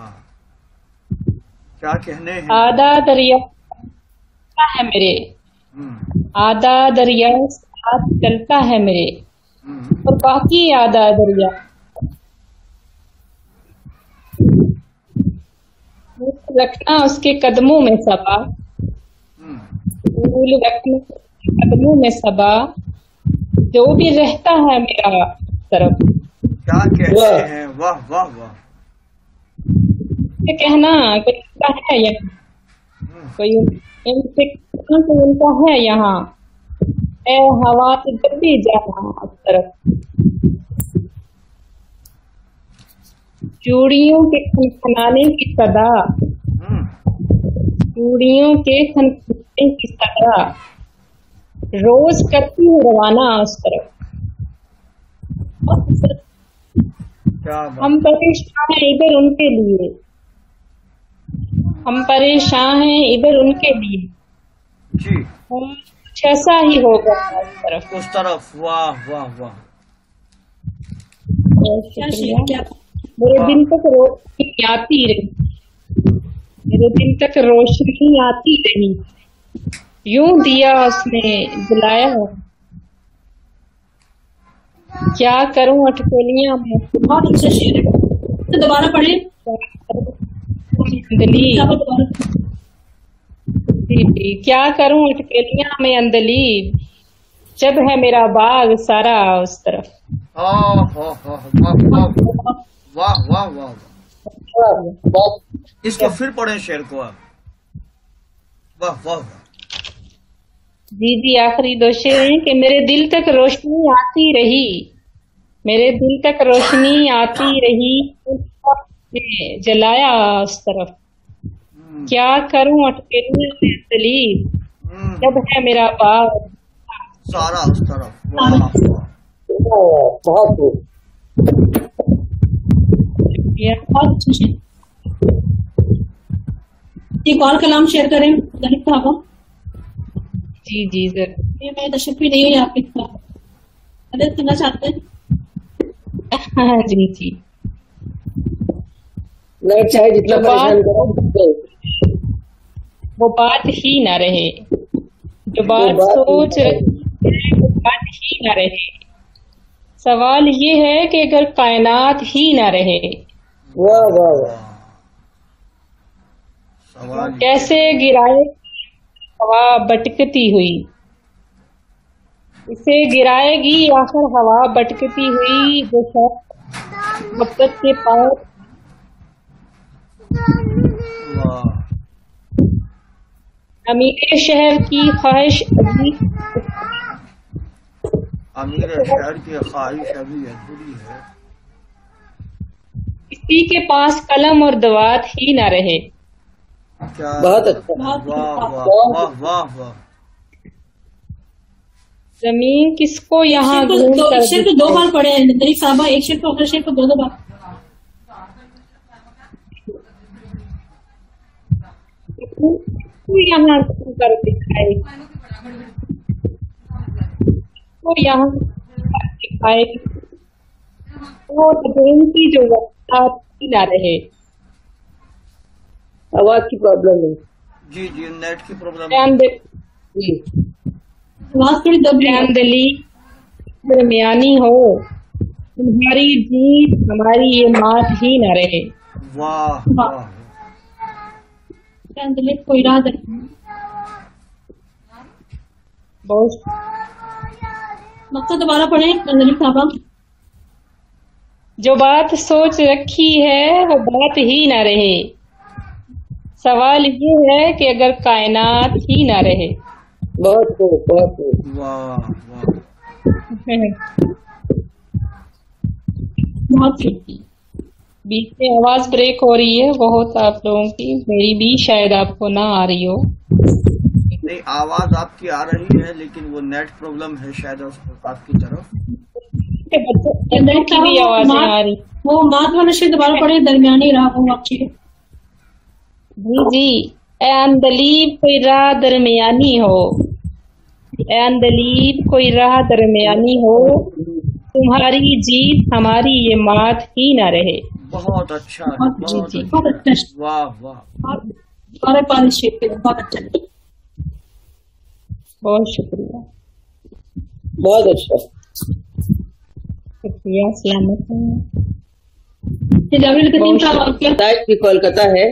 क्या कहने हैं। आधा दरिया है मेरे, आधा दरिया साथ चलता है मेरे और बाकी आधा दरिया रखना उसके कदमों में सबा, फूल रखना उसके कदमों में सबा, जो भी रहता है मेरा तरफ। क्या कहते हैं, वाह वाह वाह। ये कहना कोई उनका है यहाँ, कोई उनका है यहाँ, ए हवा से जब भी जाना उस तरफ, चूड़ियों के खनखनाने की सदा, चूड़ियों के खनखनाने की सदा, रोज करती हूँ रवाना उस तरफ। हम परेशान हैं इधर उनके लिए, हम परेशान हैं इधर उनके लिए जी, कुछ ऐसा ही होगा उस तरफ। वाह वाह वाह। मेरे दिन तक रोशनी आती रही, मेरे दिन तक रोशनी आती रही, यूं दिया उसने बुलाया, क्या करूं अटकोलियां में। बहुत अच्छा शेर है, तो दोबारा पढ़े। क्या करूं अटकेलियां में अंदली, जब है मेरा बाग सारा उस तरफ। वाह वाह वाह वाह वाह वाह। इसको फिर पढ़े शेर को आप। वाह वाह वाह। जी जी, आखिरी दो शेर हैं कि मेरे दिल तक रोशनी आती रही, मेरे दिल तक रोशनी आती रही, जलाया उस तरफ, क्या करूं अटकेली में दलील, जब है मेरा बाप सारा उस तरफ। वाह वाह। बहुत खूब। एक और कलाम शेयर करें दलित साहबा। जी जी सर। ये मैं दर्शक भी नहीं हुई आपके खिलाफ, मदद करना चाहते हैं। जी जी। नहीं चाहे जितना परेशान करो, वो बात ही ना रहे, जो बात सोच रहे वो बात ही ना रहे। सवाल ये है कि अगर कायनात ही ना रहे, वाह वाह वाह, सवाल कैसे गिराए हवा भटकती हुई, इसे गिराएगी आखिर हवा भटकती हुई, जो शख्स मोहब्बत के पास वाह। अमीर शहर की ख्वाहिश अभी, अमीर शहर की ख्वाहिश अभी अधूरी है, किसी के पास कलम और दवात ही ना रहे। क्या बहुत अच्छा। वाह वाह वाह वाह वाह। जमीन किसको यहाँ एक शेर को 2 बार पढ़े हैं दलित साहबा, एक शेर को अगले शेर को 2 बार। यहाँ कर दिखाए, तो यहाँ दिखाए, तो जमीन की जो वक़्त ही ना रहे। आवाज की प्रॉब्लम है। जी जी, नेट की प्रॉब्लम। जी आवाज थोड़ी दब रही है। दली दरमियानी हो, तुम्हारी जीत हमारी ये मात ही न रहे। वाह वाह। दलित को इरादा बहुत मकसद दोबारा पढ़े दलित साहबा। जो बात सोच रखी है वो बात ही न रहे। सवाल ये है कि अगर कायनात ही ना रहे। बहुत खूब, बहुत खूब। वाह वाह। बहुत बीच में आवाज ब्रेक हो रही है बहुत आप लोगों की, मेरी भी शायद आपको ना आ रही हो। नहीं, आवाज आपकी आ रही है लेकिन वो नेट प्रॉब्लम है शायद आपकी तरफ। बच्चों की भी आवाज आ रही। वो मात वाला शेर दोबारा पढ़े, दरमियानी राह वो आपकी। जी जी। ए अंदलीब कोई राह दरमियानी हो, ए अंदलीब कोई राह दरमियानी हो, तुम्हारी जीत हमारी ये मात ही ना रहे। बहुत अच्छा है, बहुत जी, अच्छा। बहुत अच्छा। वाह वाह। सारे 5 शेर बहुत अच्छा। बहुत शुक्रिया, बहुत अच्छा। शुक्रिया। सलामत की कोलकाता है।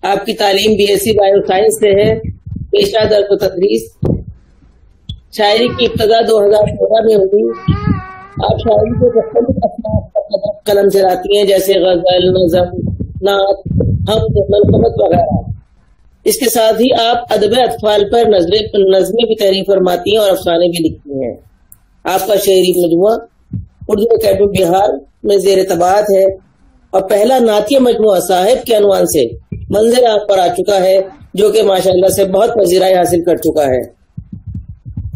आपकी तालीम BSc बायो साइंस से है। पेशा दर्स व तदरीस। शायरी की इब्तदा 2014 में हुई। आप शायरी के मुख्तलिफ असनाफ कलम चलाती हैं, जैसे गजल, नज़म, नात, हमद, मलकमत वगैरह। इसके साथ ही आप अदब अतफाल पर नज़में भी तहरीर फरमाती हैं और अफसाने भी लिखती हैं। आपका शेरी मजमुआ उर्दू अकेडमी बिहार में ज़ेर तबात है और पहला नातिया मजमुआ साहिब के अनवान से मंजिल आप पर आ चुका है, जो कि माशाअल्लाह से बहुत पजीराई हासिल कर चुका है।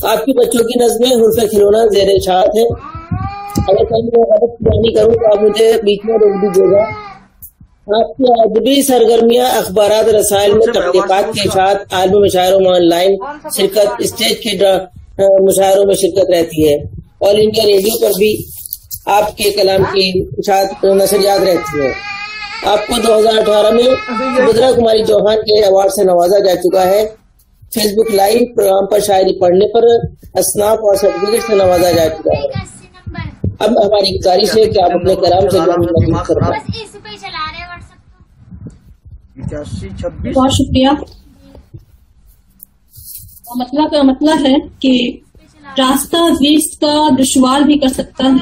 आपकी बच्चों की नज़में हुर्फ़े खिलौना ज़ेर इशाअत है। अगर कहीं मैं गलत बयानी करूँ तो आप मुझे बीच में रोक दीजिएगा। आपकी अदबी सरगर्मियाँ अखबारात रसायल में तहक़ीक़ात के साथ आलमी मुशायरों में ऑनलाइन शिरकत, स्टेज के मुशायरों में शिरकत रहती है। ऑल इंडिया रेडियो पर भी आपके कलाम की साथ नशरियात रहती है। आपको 2018 में बुद्रा कुमारी चौहान के अवार्ड से नवाजा जा चुका है। फेसबुक लाइव प्रोग्राम पर शायरी पढ़ने पर असनाफ और सर्टिफिकेट से नवाजा जा चुका है। अब हमारी गुजारिश है कि आप अपने कलाम से बहुत शुक्रिया। मतलब है कि रास्ता रीस्त का दुश्वार भी कर सकता है,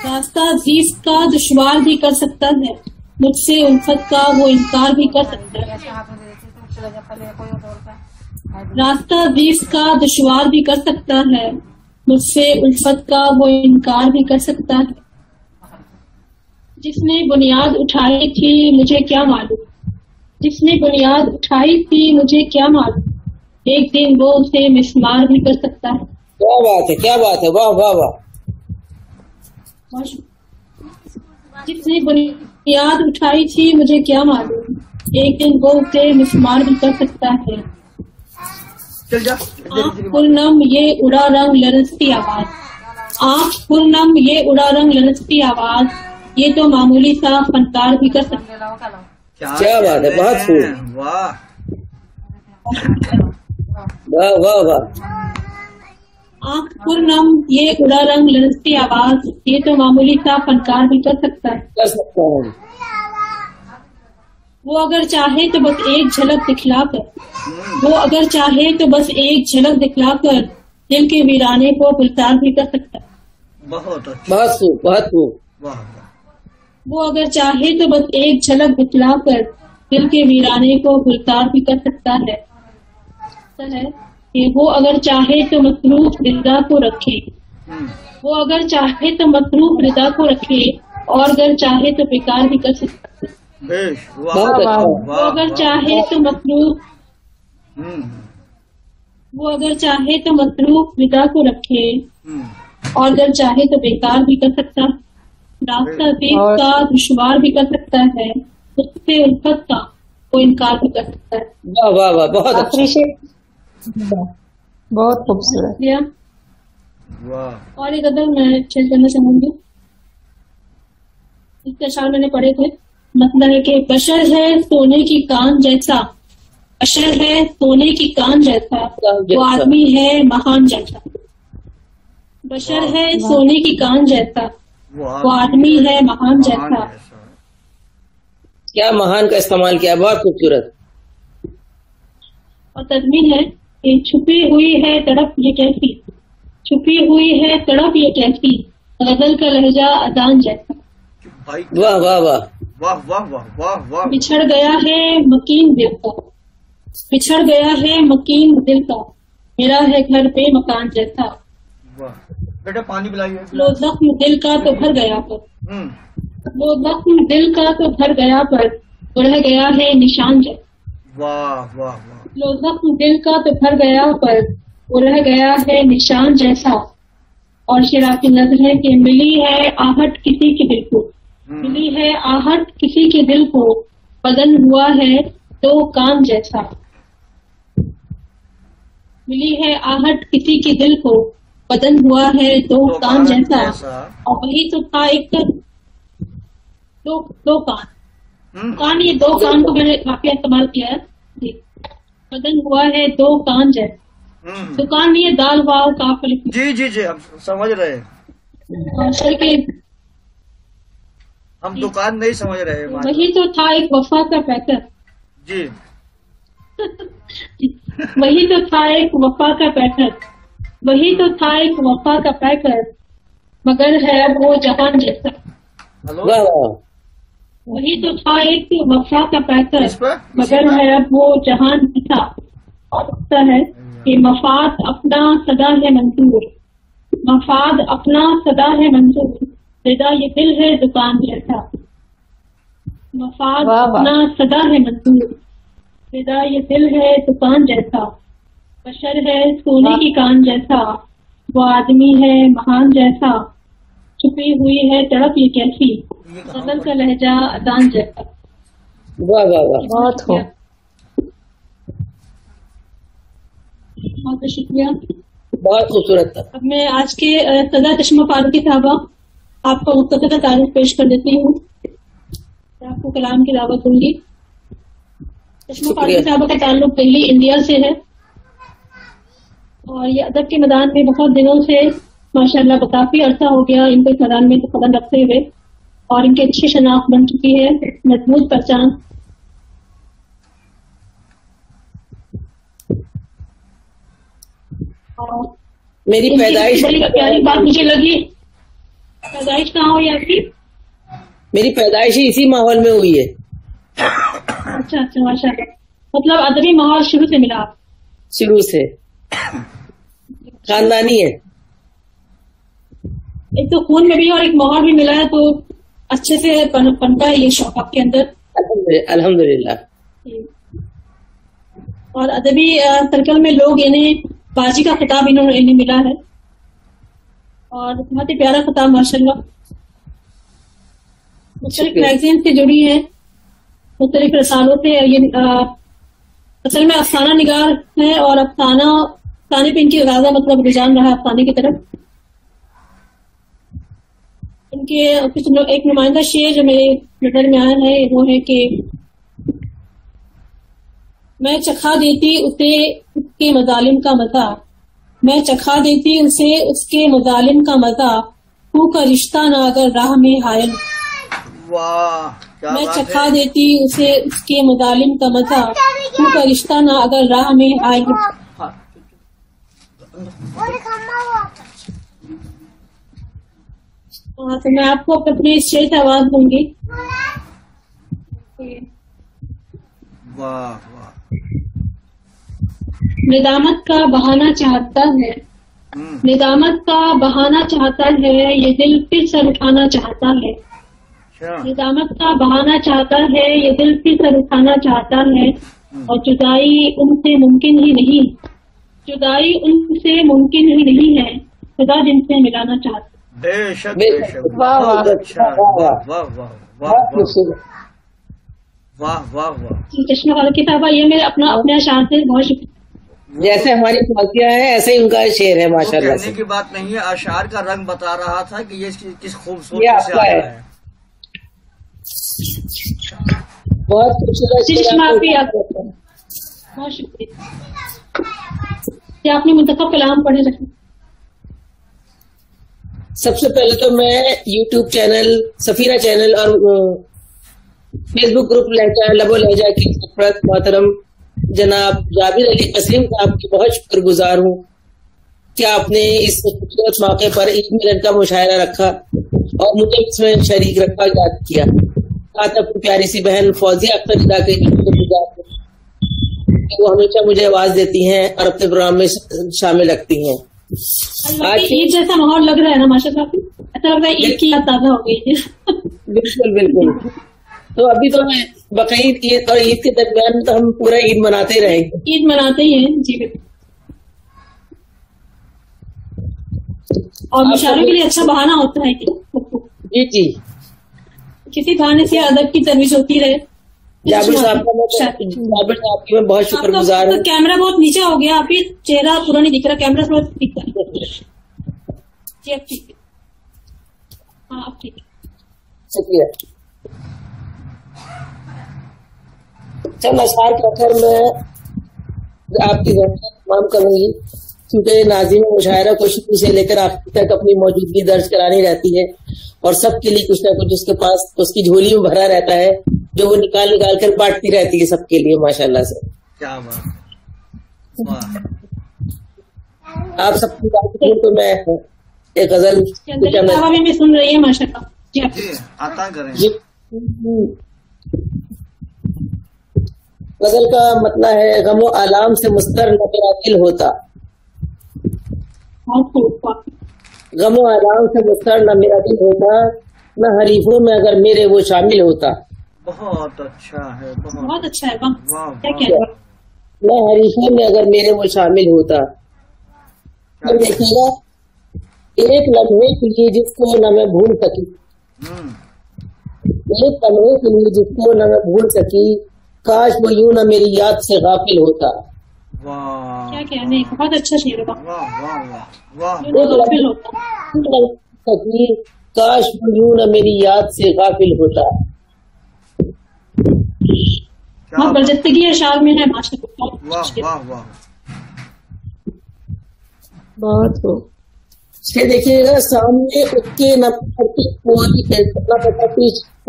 راستہ زیست کا دشوار بھی کر سکتا ہے، مجھ سے الفت کا وہ انکار بھی کر سکتا ہے۔ راستہ زیست کا دشوار بھی کر سکتا ہے، مجھ سے الفت کا وہ انکار بھی کر سکتا ہے۔ جس نے بنیاد اٹھائی تھی مجھے کیا معلوم، جس نے بنیاد اٹھائی تھی مجھے کیا معلوم، ایک دن وہ اسے مسمار بھی کر سکتا ہے۔ کیا بات ہے، کیا بات ہے، واہ واہ واہ۔ جس نے بنیاد اٹھائی تھی مجھے کیا معلوم، ایک دن وہ اسے مسمار بھی کر سکتا ہے۔ چل جا آنکھ پرنم یہ اڑا رنگ لرزتی آواز، آنکھ پرنم یہ اڑا رنگ لرزتی آواز، یہ تو معمولی سا فنکار بھی کر سکتا ہے۔ کیا بات ہے، بہت خوب، واہ واہ واہ واہ۔ آنکھ پرنم یہ اڑا رنگ لرزتی آواز، یہ تو معمولی سا فنکار بھی کر سکتا ہے۔ کر سکتا ہوں۔ وہ اگر چاہے تو بس ایک جھلک دکھلا کر، وہ اگر چاہے تو بس ایک جھلک دکھلا کر دل کے ویرانے کو گلزار بھی کر سکتا ہے۔ بہت اچھا، بہت خوب، بہت خوب۔ واہ وہ اگر چاہے تو بس ایک جھلک دکھلا کر دل کے ویرانے کو گلزار بھی کر سکتا ہے۔ کہ وہ اگر چاہے تو مصروف رضا کو رکھے، وہ اگر چاہے تو مصروف رضا کو رکھے، اور اگر چاہے تو بیکار بھی کر سکتا ہے۔ بہت اچھا۔ وہ اگر چاہے تو مصروف وہ اگر چاہے تو مصروف رضا کو رکھے، اور اگر چاہے تو بیکار بھی کر سکتا ہے۔ راستہ زیست کا دشوار بھی کر سکتا ہے، اس سے الفت کا وہ انکار بھی کر سکتا ہے۔ واہ واہ واہ، بہت اچھا۔ آخری شعر بہت خوبصورت۔ واہ اور ایک غزل میں شیئر کرنا چاہوں گی، اس کے اشعار میں نے پڑھے تھے۔ مسئلہ ہے کہ بشر ہے سونے کی کان جیسا، بشر ہے سونے کی کان جیسا، وہ آدمی ہے مہان جیسا۔ بشر ہے سونے کی کان جیسا، وہ آدمی ہے مہان جیسا۔ کیا مہان کا استعمال کیا، بہت خوبصورت۔ اور تضمین ہے کہ چھپی ہوئی ہے تڑپ یہ کیسی، چھپی ہوئی ہے تڑپ یہ کیسی، غزل کا لہجہ اذان جیسا۔ واہ واہ واہ۔ واہ واہ واہ واہ واہ۔ بچھڑ گیا ہے مکین دل کا، بچھڑ گیا ہے مکین دل کا، میرا ہے گھر بے مکان جیسا۔ واہ بیٹا پانی پلائیے۔ لو زخم دل کا تو بھر گیا پر، لو زخم دل کا تو بھر گیا پر، وہ رہ گیا ہے نشان جیسا۔ واہ واہ واہ۔ لو زخم دل کا تو بھر گیا پر، وہ رہ گیا ہے نشان جیسا۔ اور شعر کی نظر ہے کہ ملی ہے آہٹ کسی کے دل کو، ملی ہے آہٹ کسی کے دل کو، بدن ہوا ہے دو کان جیسا۔ ملی ہے آہٹ کسی کے دل کو، بدن ہوا ہے دو کان جیسا۔ اور وہی تو تھا ایک دو کان، یہ دو کان کو میں نے کافی استعمال کیا ہے جی۔ بدن ہوا ہے دو کان جیسا، دکان نہیں ہے دال واؤ کاف الف۔ جی جی جی ہم سمجھ رہے ہیں، اور شعر کے ہم دکان نہیں سمجھ رہے ہیں۔ وہی تو تھا ایک وفا کا پیکر، جی وہی تو تھا ایک وفا کا پیکر، وہی تو تھا ایک وفا کا پیکر، مگر ہے اب وہ جہان جیسا۔ ہلو واہ واہ۔ وہی تو تھا ایک وفا کا پیکر، اس پر مگر ہے اب وہ جہان جیسا۔ اور لگتا ہے کہ مفاد اپنا سدا ہے منظور، مفاد اپنا سدا ہے منظور، رضا یہ دل ہے دکان جیسا۔ مفاد اپنا سدا ہے منظور، رضا یہ دل ہے دکان جیسا۔ بشر ہے سونے کی کان جیسا، وہ آدمی ہے مہان جیسا، چھپی ہوئی ہے تڑپ یہ کیسی، غزل کا لہجہ اذان جیسا۔ واہ واہ واہ۔ بہت خوب۔ بہت شکریہ۔ بہت خوبصورت تھا۔ اب میں آج کے سزا چشمہ فاروقی صاحبہ آپ کو مختصر تعریف پیش کر دیتی ہوں، آپ کو کلام کی دعوت دوں گی۔ چشمہ فاروقی صاحبہ کا تعلق دہلی انڈیا سے ہے، اور یہ ادب کے میدان میں بہت دنوں سے ماشاءاللہ کافی عرصہ ہو گیا ان کو اس میدان میں قدم رکھتے ہوئے، اور ان کی اچھی شناخت بن چکی ہے، مضبوط پہچان۔ میری پیدائش بڑی پیاری بات مجھے لگی पैदाइश कहाँ हुई आपकी? मेरी पैदाइश ही इसी माहौल में हुई है। अच्छा अच्छा, माशाल्लाह। मतलब अदबी माहौल शुरू से मिला आप? शुरू से खानदानी है। एक तो खून में भी और एक माहौल भी मिला है, तो अच्छे से पनपा है ये शौक आपके अंदर। अल्हम्दुलिल्लाह। और अदबी सर्कल में लोग इन्हें बाजी का खिताब इन्हें मिला है, और बहुत ही प्यारा खिताब माशाल्लाह। मुख्तलिफ मैगजीन से जुड़ी है, मुख्तलिफ रसालों से। ये असल में अफसाना निगार है, और अफसाने पे इनकी ज्यादा मतलब रुझान रहा है अफसाने की तरफ। इनके कुछ एक नुमाइंदा शेर जो मेरे नजर में आया है वो है कि मैं चखा देती उसे उसके मजालिम का मजा, मैं चखा देती उसे उसके मजालिम का मजा, तू का रिश्ता ना अगर राह में हायल। वाह, क्या मैं बात चखा है। देती उसे उसके मजालिम का मजा, तू का रिश्ता ना अगर राह में हायल। हाँ, तो मैं आपको अपनी शेर से आवाज दूंगी। वाह वाह। निदामत का बहाना चाहता है, निदामत का बहाना चाहता है, ये दिल फिर सर उठाना चाहता है। अच्छा, निदामत का बहाना चाहता है, ये दिल फिर सर उठाना चाहता है। और जुदाई उनसे मुमकिन ही नहीं, जुदाई उनसे मुमकिन ही नहीं है, खुदा जिनसे मिलाना चाहता है। बेशक बेशक। वाह, वाह, बहुत अच्छा। वाह, वाह वाह। वाह वाह वाह वाह वाह वाह। चश्मा वाला किताबा, ये मेरे अपने अशार से बहुत शुक्रिया। जैसे हमारी फातिया है ऐसे ही उनका शेर है वो माशाल्लाह कहने से। की बात नहीं है, अशार का रंग बता रहा था कि ये किस ये खूबसूरती से आपका आया है। है। बहुत खूबसूरत शेर चश्मा आपको भी आपको बहुत शुक्रिया कि आपने मुंतखब कलाम पढ़े रखे। सबसे पहले तो मैं यूट्यूब चैनल, सफीरा चैनल और फेसबुक ग्रुप लहजा लबो लहजा की सरपरस्त मोहतरम जनाब जाबिर अली तस्लीम साहब की बहुत शुक्रगुजार हूँ कि आपने इस खूबसूरत मौके पर ईद मिलन का मुशायरा रखा और मुझे इसमें शरीक रखा, याद किया। साथ अपनी प्यारी सी बहन फौजिया अख्तर निदा के शुक्रगुजार हूं कि वो हमेशा मुझे आवाज देती हैं और अपने प्रोग्राम में शामिल रखती हैं। आज ईद जैसा माहौल लग रहा है ना माशाल्लाह, ऐसा लग रहा है ईद की याद ताजा हो गई है। बिल्कुल बिल्कुल। तो अभी तो बकरीद ईद और ईद के दरमियान तो हम पूरा ईद मनाते रहेंगे। ईद मनाते ही हैं जी बिल्कुल। और मुशायरों के लिए अच्छा बहाना होता है कि जी जी। किसी बहाने से अदब की तजवीज होती रहे। जाबिर साहब की मैं बहुत शुक्रगुजार हूँ। कैमरा बहुत नीचे हो गया, आप ये चेहरा पूरा नहीं दिख रहा, कैमरा थोड़ा दिख रहा है। जी अब ठीक है, हाँ अब ठीक है। शुक्रिया। चल अशआर के आखिर में आपकी धन्यवाद तमाम करूंगी, क्योंकि नाज़रीन मुशायरा को शुरू से लेकर आखिर तक अपनी मौजूदगी दर्ज करानी रहती है और सबके लिए कुछ ना कुछ उसके पास उसकी झोली में भरा रहता है जो वो निकाल निकाल कर बांटती रहती है सबके लिए माशाल्लाह से। क्या बात। वाह। आप सबकी बात सुन तो मैं एक गजल भी सुन रही है माशाल्लाह। जी आता करें। जी। गजल का मतलब है, गमो आलाम से मुस्तर न मेरा दिल होता, गमो आलाम से मुस्तर न मेरा दिल होता, न हरीफों में अगर मेरे वो शामिल होता। बहुत अच्छा है, बहुत अच्छा है। वाह वाह क्या क्या है? न हरीफों में अगर मेरे वो शामिल होता। तो देखिएगा, एक लम्हे के लिए जिसको न मैं भूल सकी, एक लम्हे के लिए जिसको न मैं भूल सकी, काश वो यूं न मेरी याद से गाफिल होता। वाह क्या क्या नहीं, बहुत अच्छा शेर है। वाह वाह वाह वाह। यूं गाफिल होता, काश वो यूं न मेरी याद से गाफिल होता। बहुत बरजस्तगी अशार में है माशाल्लाह। वाह वाह वाह। बहुत हो ये देखिएगा, सामने उसके न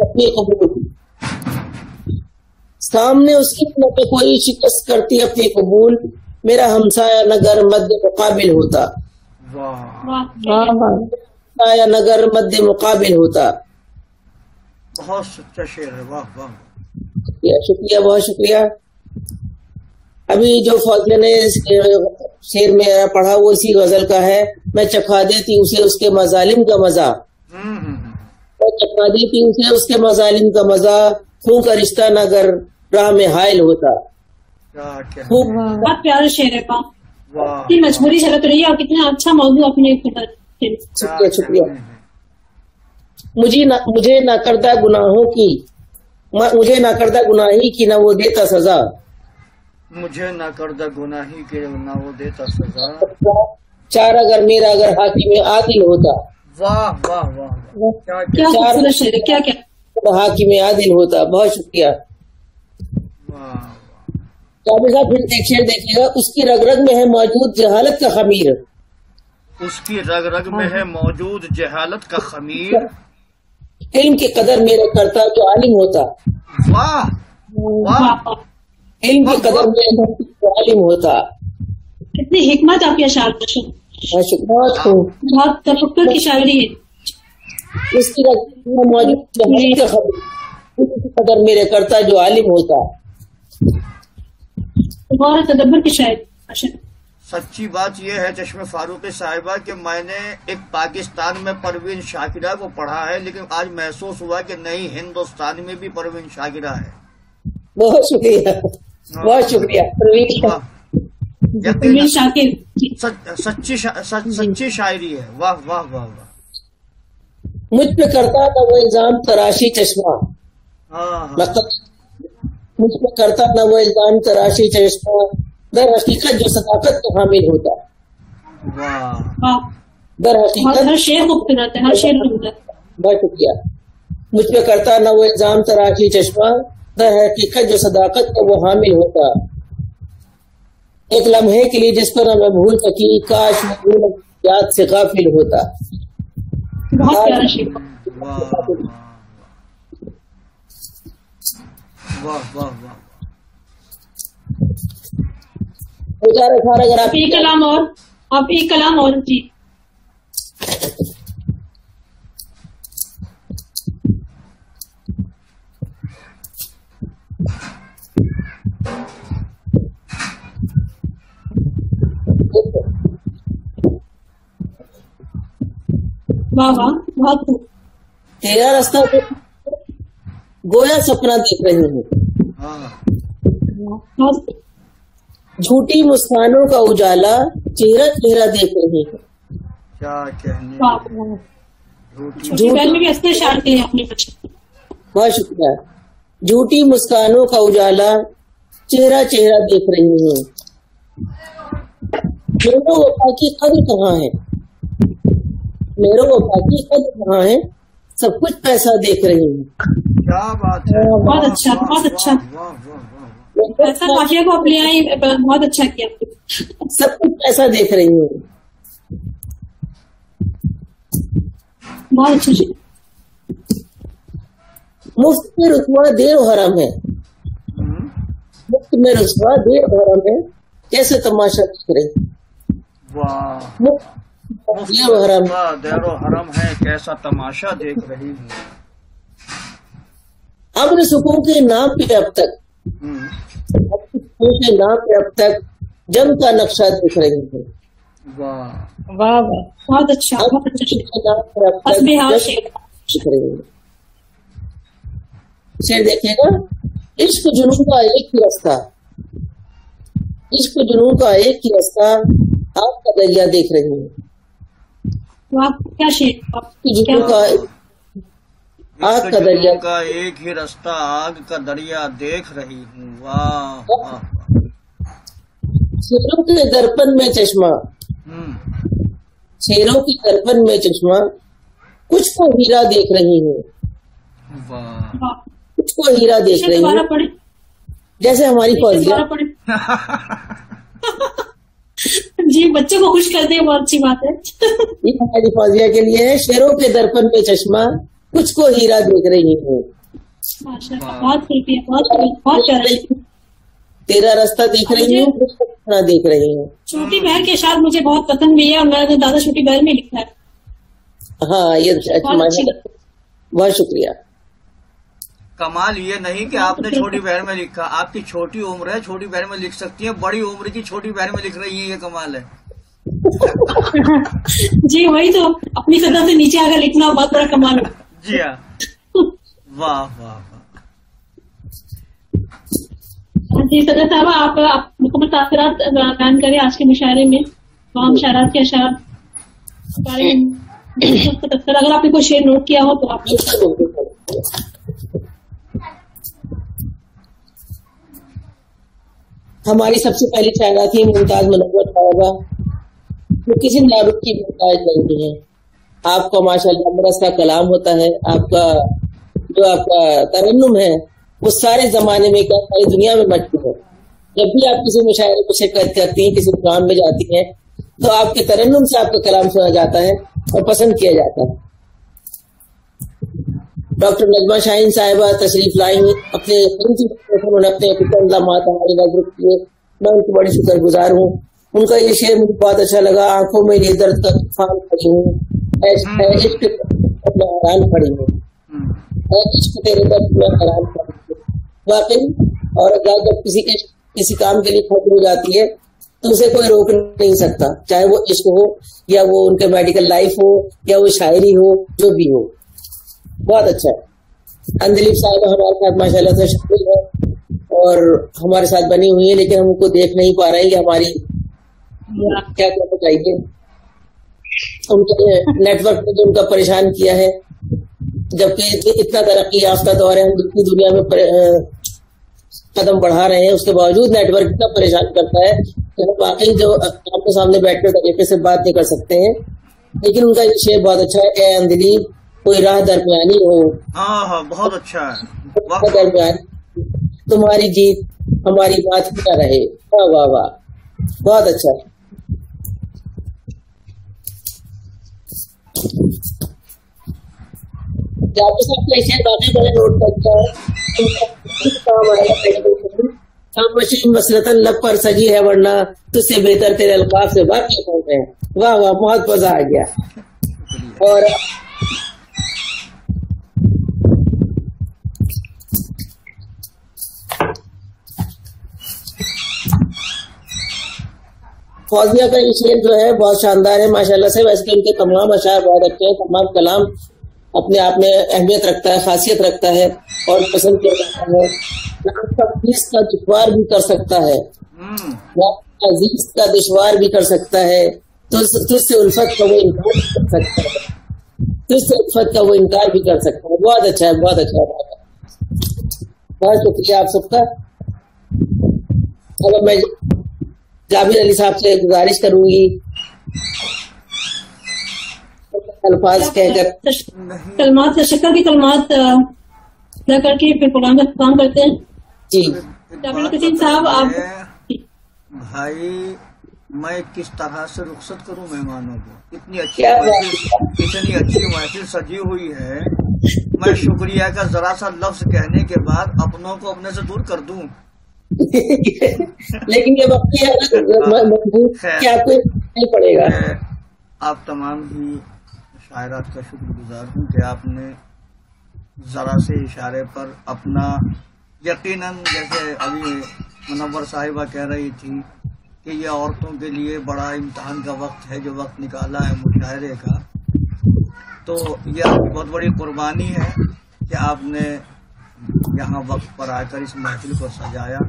अपनी कबूल, सामने उसकी न पे कोई शिकस्त करती अपनी कबूल, मेरा हमसाया नगर मध्य मुकाबिल होता। वाह वाह वाह। रिश्ता या नगर मध्य मुकाबिल होता। बहुत सच्चा शेर है, वाह वाह। शुक्रिया, बहुत शुक्रिया। अभी जो फौजिया ने शेर में पढ़ा वो इसी गजल का है। मैं चखा देती उसे उसके मजालिम का मजा, मैं चखा देती उसे उसके मजालिम का मजा, खून का रिश्ता न अगर राह में हायल होता। बहुत प्यारा शेर है, वाह। कितनी मजबूरी चलत रही है और कितना अच्छा मौजूद अपने। शुक्रिया शुक्रिया। मुझे ना करदा गुनाहों की, मुझे ना करदा गुनाही की ना वो देता सजा, मुझे ना करदा गुनाही के ना वो देता सजा, चार अगर मेरा अगर हाकिम आदिल होता। वाह वाह वाह, क्या खूबसूरत शेर है, क्या क्या हाकिम आदिल होता। बहुत शुक्रिया। काबिल साहब फिर एक शेर देखिएगा। उसकी रग रग में है मौजूद जहालत का खमीर, उसकी रग रग में है मौजूद जहालत का खमीर, इल्म की कदर मेरे करता जो आलिम होता। वाह वाह, इल्म की कदर मेरे करता जो आलिम होता। कितनी हिकमत आपके अशार में, बहुत तफक्कुर की शायरी है। उसकी रग में मौजूद जहालत का खमीर, इल्म की कदर मेरे करता जो आलिम होता। बहुत तदब्बर की शायरी। सच्ची बात यह है चश्मे फारूकी साहिबा कि मैंने एक पाकिस्तान में परवीन शाकिरा को पढ़ा है, लेकिन आज महसूस हुआ कि नहीं, हिंदुस्तान में भी परवीन शाकिरा है। बहुत शुक्रिया, बहुत शुक्रिया परवीन शाकिर। सच्ची शायरी है, वाह वाह वाह वाह। मुझ पे करता था वो इल्जाम तराशी चश्मा, मुझ पे करता था वो इल्जाम तराशी चश्मा, दर हकीकत जो सदाकत का हामिल होता। दर हकीकत हर शेर खूबसूरत है, हर शेर खूबसूरत। बहुत शुक्रिया। मुझ पे करता ना वो इल्जाम तराशी चश्मा, दर हकीकत जो सदाकत का वो हामिल होता। एक लम्हे के लिए जिसको ना मैं भूल सकी, काश मैं भूल याद से गाफिल होता। बहुत प्यारा शेर। वाह वाह वाह। अगर आप एक कलाम और, आप एक कलाम और जी। वाह वाह, बहुत खूब। तेरा रास्ता गोया सपना देख रही हूँ, झूठी मुस्कानों का उजाला चेहरा चेहरा देख रही हूँ। क्या कहने, में भी अच्छे शायर थे अपने बच्चे। बहुत शुक्रिया। झूठी मुस्कानों का उजाला चेहरा चेहरा देख रही हूँ, मेरे वफा की कदर कहाँ है, मेरे वफा की कदर कहाँ है, सब कुछ पैसा देख रही हूँ। क्या बात है, बहुत अच्छा, बहुत अच्छा। पैसा माफिया को आप ले आई, बहुत अच्छा किया। सब कुछ पैसा देख रही हूँ। बहुत अच्छा। मुफ्त में रुसवा देर हराम है, मुफ्त में रुसवा देर हराम है, कैसे तमाशा देख रही। वाह, मुफ्त देर हराम है, कैसा तमाशा देख रही हूँ। अमन सुकून के नाम पे अब तक, के नाम पे अब तक जंग का नक्शा देख रही हूँ। वाह वाह, बहुत अच्छा, बहुत अच्छा। शेर देखिएगा। इश्क जुनून का एक ही रास्ता, इश्क जुनून का एक ही रास्ता, आपका दरिया देख रही हूँ। क्या शेर, जुनून का आग का दरिया का एक ही रास्ता, आग का दरिया देख रही हूँ। वाह वाह। शेरों के दर्पण में चश्मा, शेरों की दर्पण में चश्मा, कुछ को हीरा देख रही हूँ। वाह, कुछ को हीरा देख रही हूँ, जैसे हमारी फौजिया। जी, बच्चे को खुश कर दे, बहुत अच्छी बात है। ये हमारी फौजिया के लिए है। शेरों के दर्पण में चश्मा, कुछ को हीरा देख रही हूँ। बहुत बहुत तेरा रास्ता देख रही हूँ, कुछ को हीरा देख रही हूँ। छोटी बहन के साथ मुझे बहुत पसंद भी है, और मैंने दादा छोटी बहन में लिखा है। हाँ ये बहुत शुक्रिया। कमाल ये नहीं कि आपने छोटी बहन में लिखा, आपकी छोटी उम्र है, छोटी बहन में लिख सकती है, बड़ी उम्र की छोटी बहन में लिख रही है, ये कमाल है। जी वही तो, अपनी सतह से नीचे आकर लिखना बहुत बड़ा कमाल है। जी हाँ, वाह वाह वाह। जी सदर साहब, आप मुकम्मल तासीरात बयान करें आज के मुशायरे में, तमाम शायरात के अशार बारे में। अगर आपने कोई शेर नोट किया हो तो आप। हमारी सबसे पहली शायरा थी मुमताज मुनव्वर साहिबा, जो किसी नारुक की मुमताज नहीं है। आपका माशाल्लाह बड़ा सा कलाम होता है, आपका जो आपका तरन्नुम है वो सारे जमाने में, क्या सारी दुनिया में मशहूर है। जब भी आप किसी मुशायरे को शिरकत करती हैं, किसी प्रोग्राम में जाती हैं, तो आपके तरन्नुम से आपका कलाम सुना जाता है और पसंद किया जाता है। डॉक्टर नजमा शाहीन साहिबा तशरीफ लाई, अपने उन्होंने अपने इल्जामात हमारी नजर किए, मैं उनकी बड़ी शुक्रगुजार हूँ। उनका ये शेर मुझे बहुत अच्छा लगा, आंखों में ये दर्द का तूफान खड़ी हूँ, इश्क में हैरान खड़ी हूँ, इश्क तेरे दर्द में हैरान खड़ी हूँ। वाकई और जब किसी काम के लिए खड़ी हो जाती है तो उसे कोई रोक नहीं सकता, चाहे वो इश्क हो या वो उनके मेडिकल लाइफ हो या वो शायरी हो, जो भी हो। बहुत अच्छा है। अंजलि साहब हमारे साथ माशाल्लाह से शामिल है और हमारे साथ बनी हुई है, लेकिन हम उनको देख नहीं पा रहे हैं कि हमारी क्या करना चाहिए। उनके नेटवर्क ने जो उनका परेशान किया है, जबकि इतना तरक्की याफ्ता दौर है, हम जितनी दुनिया में कदम बढ़ा रहे हैं, उसके बावजूद नेटवर्क इतना परेशान करता है कि हम वाकई जो आपके सामने बैठकर तरीके से बात नहीं कर सकते हैं। लेकिन उनका ये शेर बहुत अच्छा है, ए अंजलि कोई राह दरमियानी हो। हाँ हाँ, बहुत अच्छा है। राह दरमियानी, तुम्हारी जीत हमारी बात क्या रहे। वाह वाह वाह, बहुत अच्छा है। जाते साहब का शेर बाकी बड़े नोट करता है, मशीन मसलतन लब पर सजी है, वरना तुझसे बेहतर तेरे अल्काफ से वाकिफ होते हैं। वाह वाह, बहुत मजा आ गया। और फौजिया का ये शेर जो है बहुत शानदार है माशाल्लाह से। वैसे तो इनके तमाम अशार बहुत अच्छे हैं, तमाम कलाम अपने आप में अहमियत रखता है, खासियत रखता है और पसंद किया जाता है। अजीज का दुश्वार भी कर सकता है, अजीज का दुश्वार भी कर सकता है, तुझसे उल्फत का वो इनकार भी कर सकता है, तुझसे उल्फत का वो इनकार भी कर सकता है। बहुत अच्छा है, बहुत अच्छा है। बहुत शुक्रिया आप सबका। अब मैं जाबिर अली साहब से गुजारिश करूंगी अल्फाज कहकर कलमात शक्कर की कलमात अदा करके फिर प्रोग्राम का काम करते हैं। जी जाबिर कसीम साहब, आप भाई मैं किस तरह से रुखसत करूं मेहमानों को, इतनी अच्छी महफिल सजी हुई है। मैं शुक्रिया का जरा सा लफ्ज कहने के बाद अपनों को अपने से दूर कर दूं। लेकिन ये आपको नहीं पड़ेगा। आप तमाम ही शायरात का शुक्रगुजार हूँ कि आपने जरा से इशारे पर अपना, यकीनन जैसे अभी मुनव्वर साहिबा कह रही थी कि ये औरतों के लिए बड़ा इम्तहान का वक्त है, जो वक्त निकाला है मुशायरे का, तो ये आपकी बहुत बड़ी कुर्बानी है कि आपने यहाँ वक्त पर आकर इस महफिल को सजाया।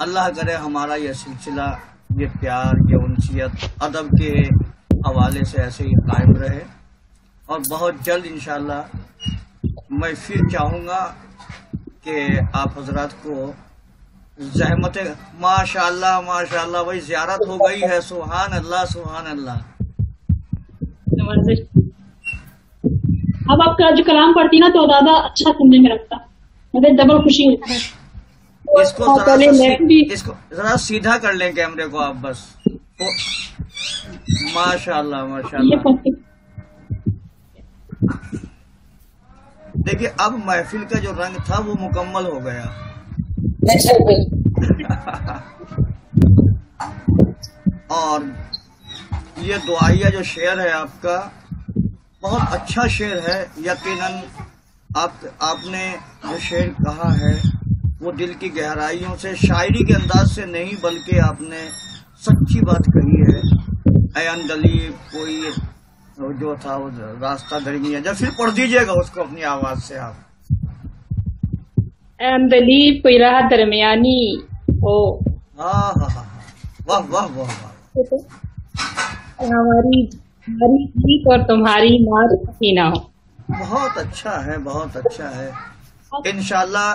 अल्लाह करे हमारा ये सिलसिला, ये प्यार, ये उनसियत अदब के हवाले से ऐसे ही कायम रहे और बहुत जल्द इंशाअल्लाह मैं फिर चाहूँगा कि आप हजरात को ज़हमत, माशाअल्लाह माशाअल्लाह भाई ज़ियारत हो गई है। सुभान अल्लाह सुभान अल्लाह। अब आपका जो कलाम पढ़ती ना तो ज्यादा अच्छा सुनने में लगता, मुझे डबल खुशी होती है। इसको जरा सीधा कर लें कैमरे को आप बस। माशाअल्लाह माशाअल्लाह। देखिए अब महफिल का जो रंग था वो मुकम्मल हो गया। और ये दुआइया जो शेर है आपका, بہت اچھا شعر ہے. یقیناً آپ نے جو شعر کہا ہے وہ دل کی گہرائیوں سے، شاعری کے انداز سے نہیں بلکہ آپ نے سچی بات کہی ہے. اے اندلی کوئی جو تھا وہ راستہ درمیان، جب پھر پڑھ دیجیے گا اس کو اپنی آواز سے آپ. اے اندلی کوئی راہ درمیانی ہو. ہاں ہاں ہاں، واہ واہ واہ واہ. ہماری جیت اور تمہاری مار ہی نہ ہو. بہت اچھا ہے، بہت اچھا ہے. انشاءاللہ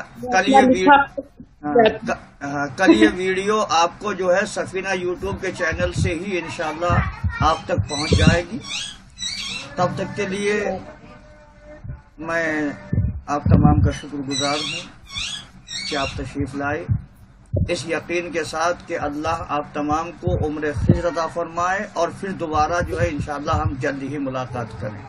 کل یہ ویڈیو آپ کو جو ہے سفینہ یوٹیوب کے چینل سے ہی انشاءاللہ آپ تک پہنچ جائے گی. تب تک کے لیے میں آپ تمام کا شکر گزار ہوں کہ آپ تشریف لائے، اس یقین کے ساتھ کہ اللہ آپ تمام کو عمر خیر عطا فرمائے اور پھر دوبارہ جو ہے انشاءاللہ ہم جلد ہی ملاقات کریں.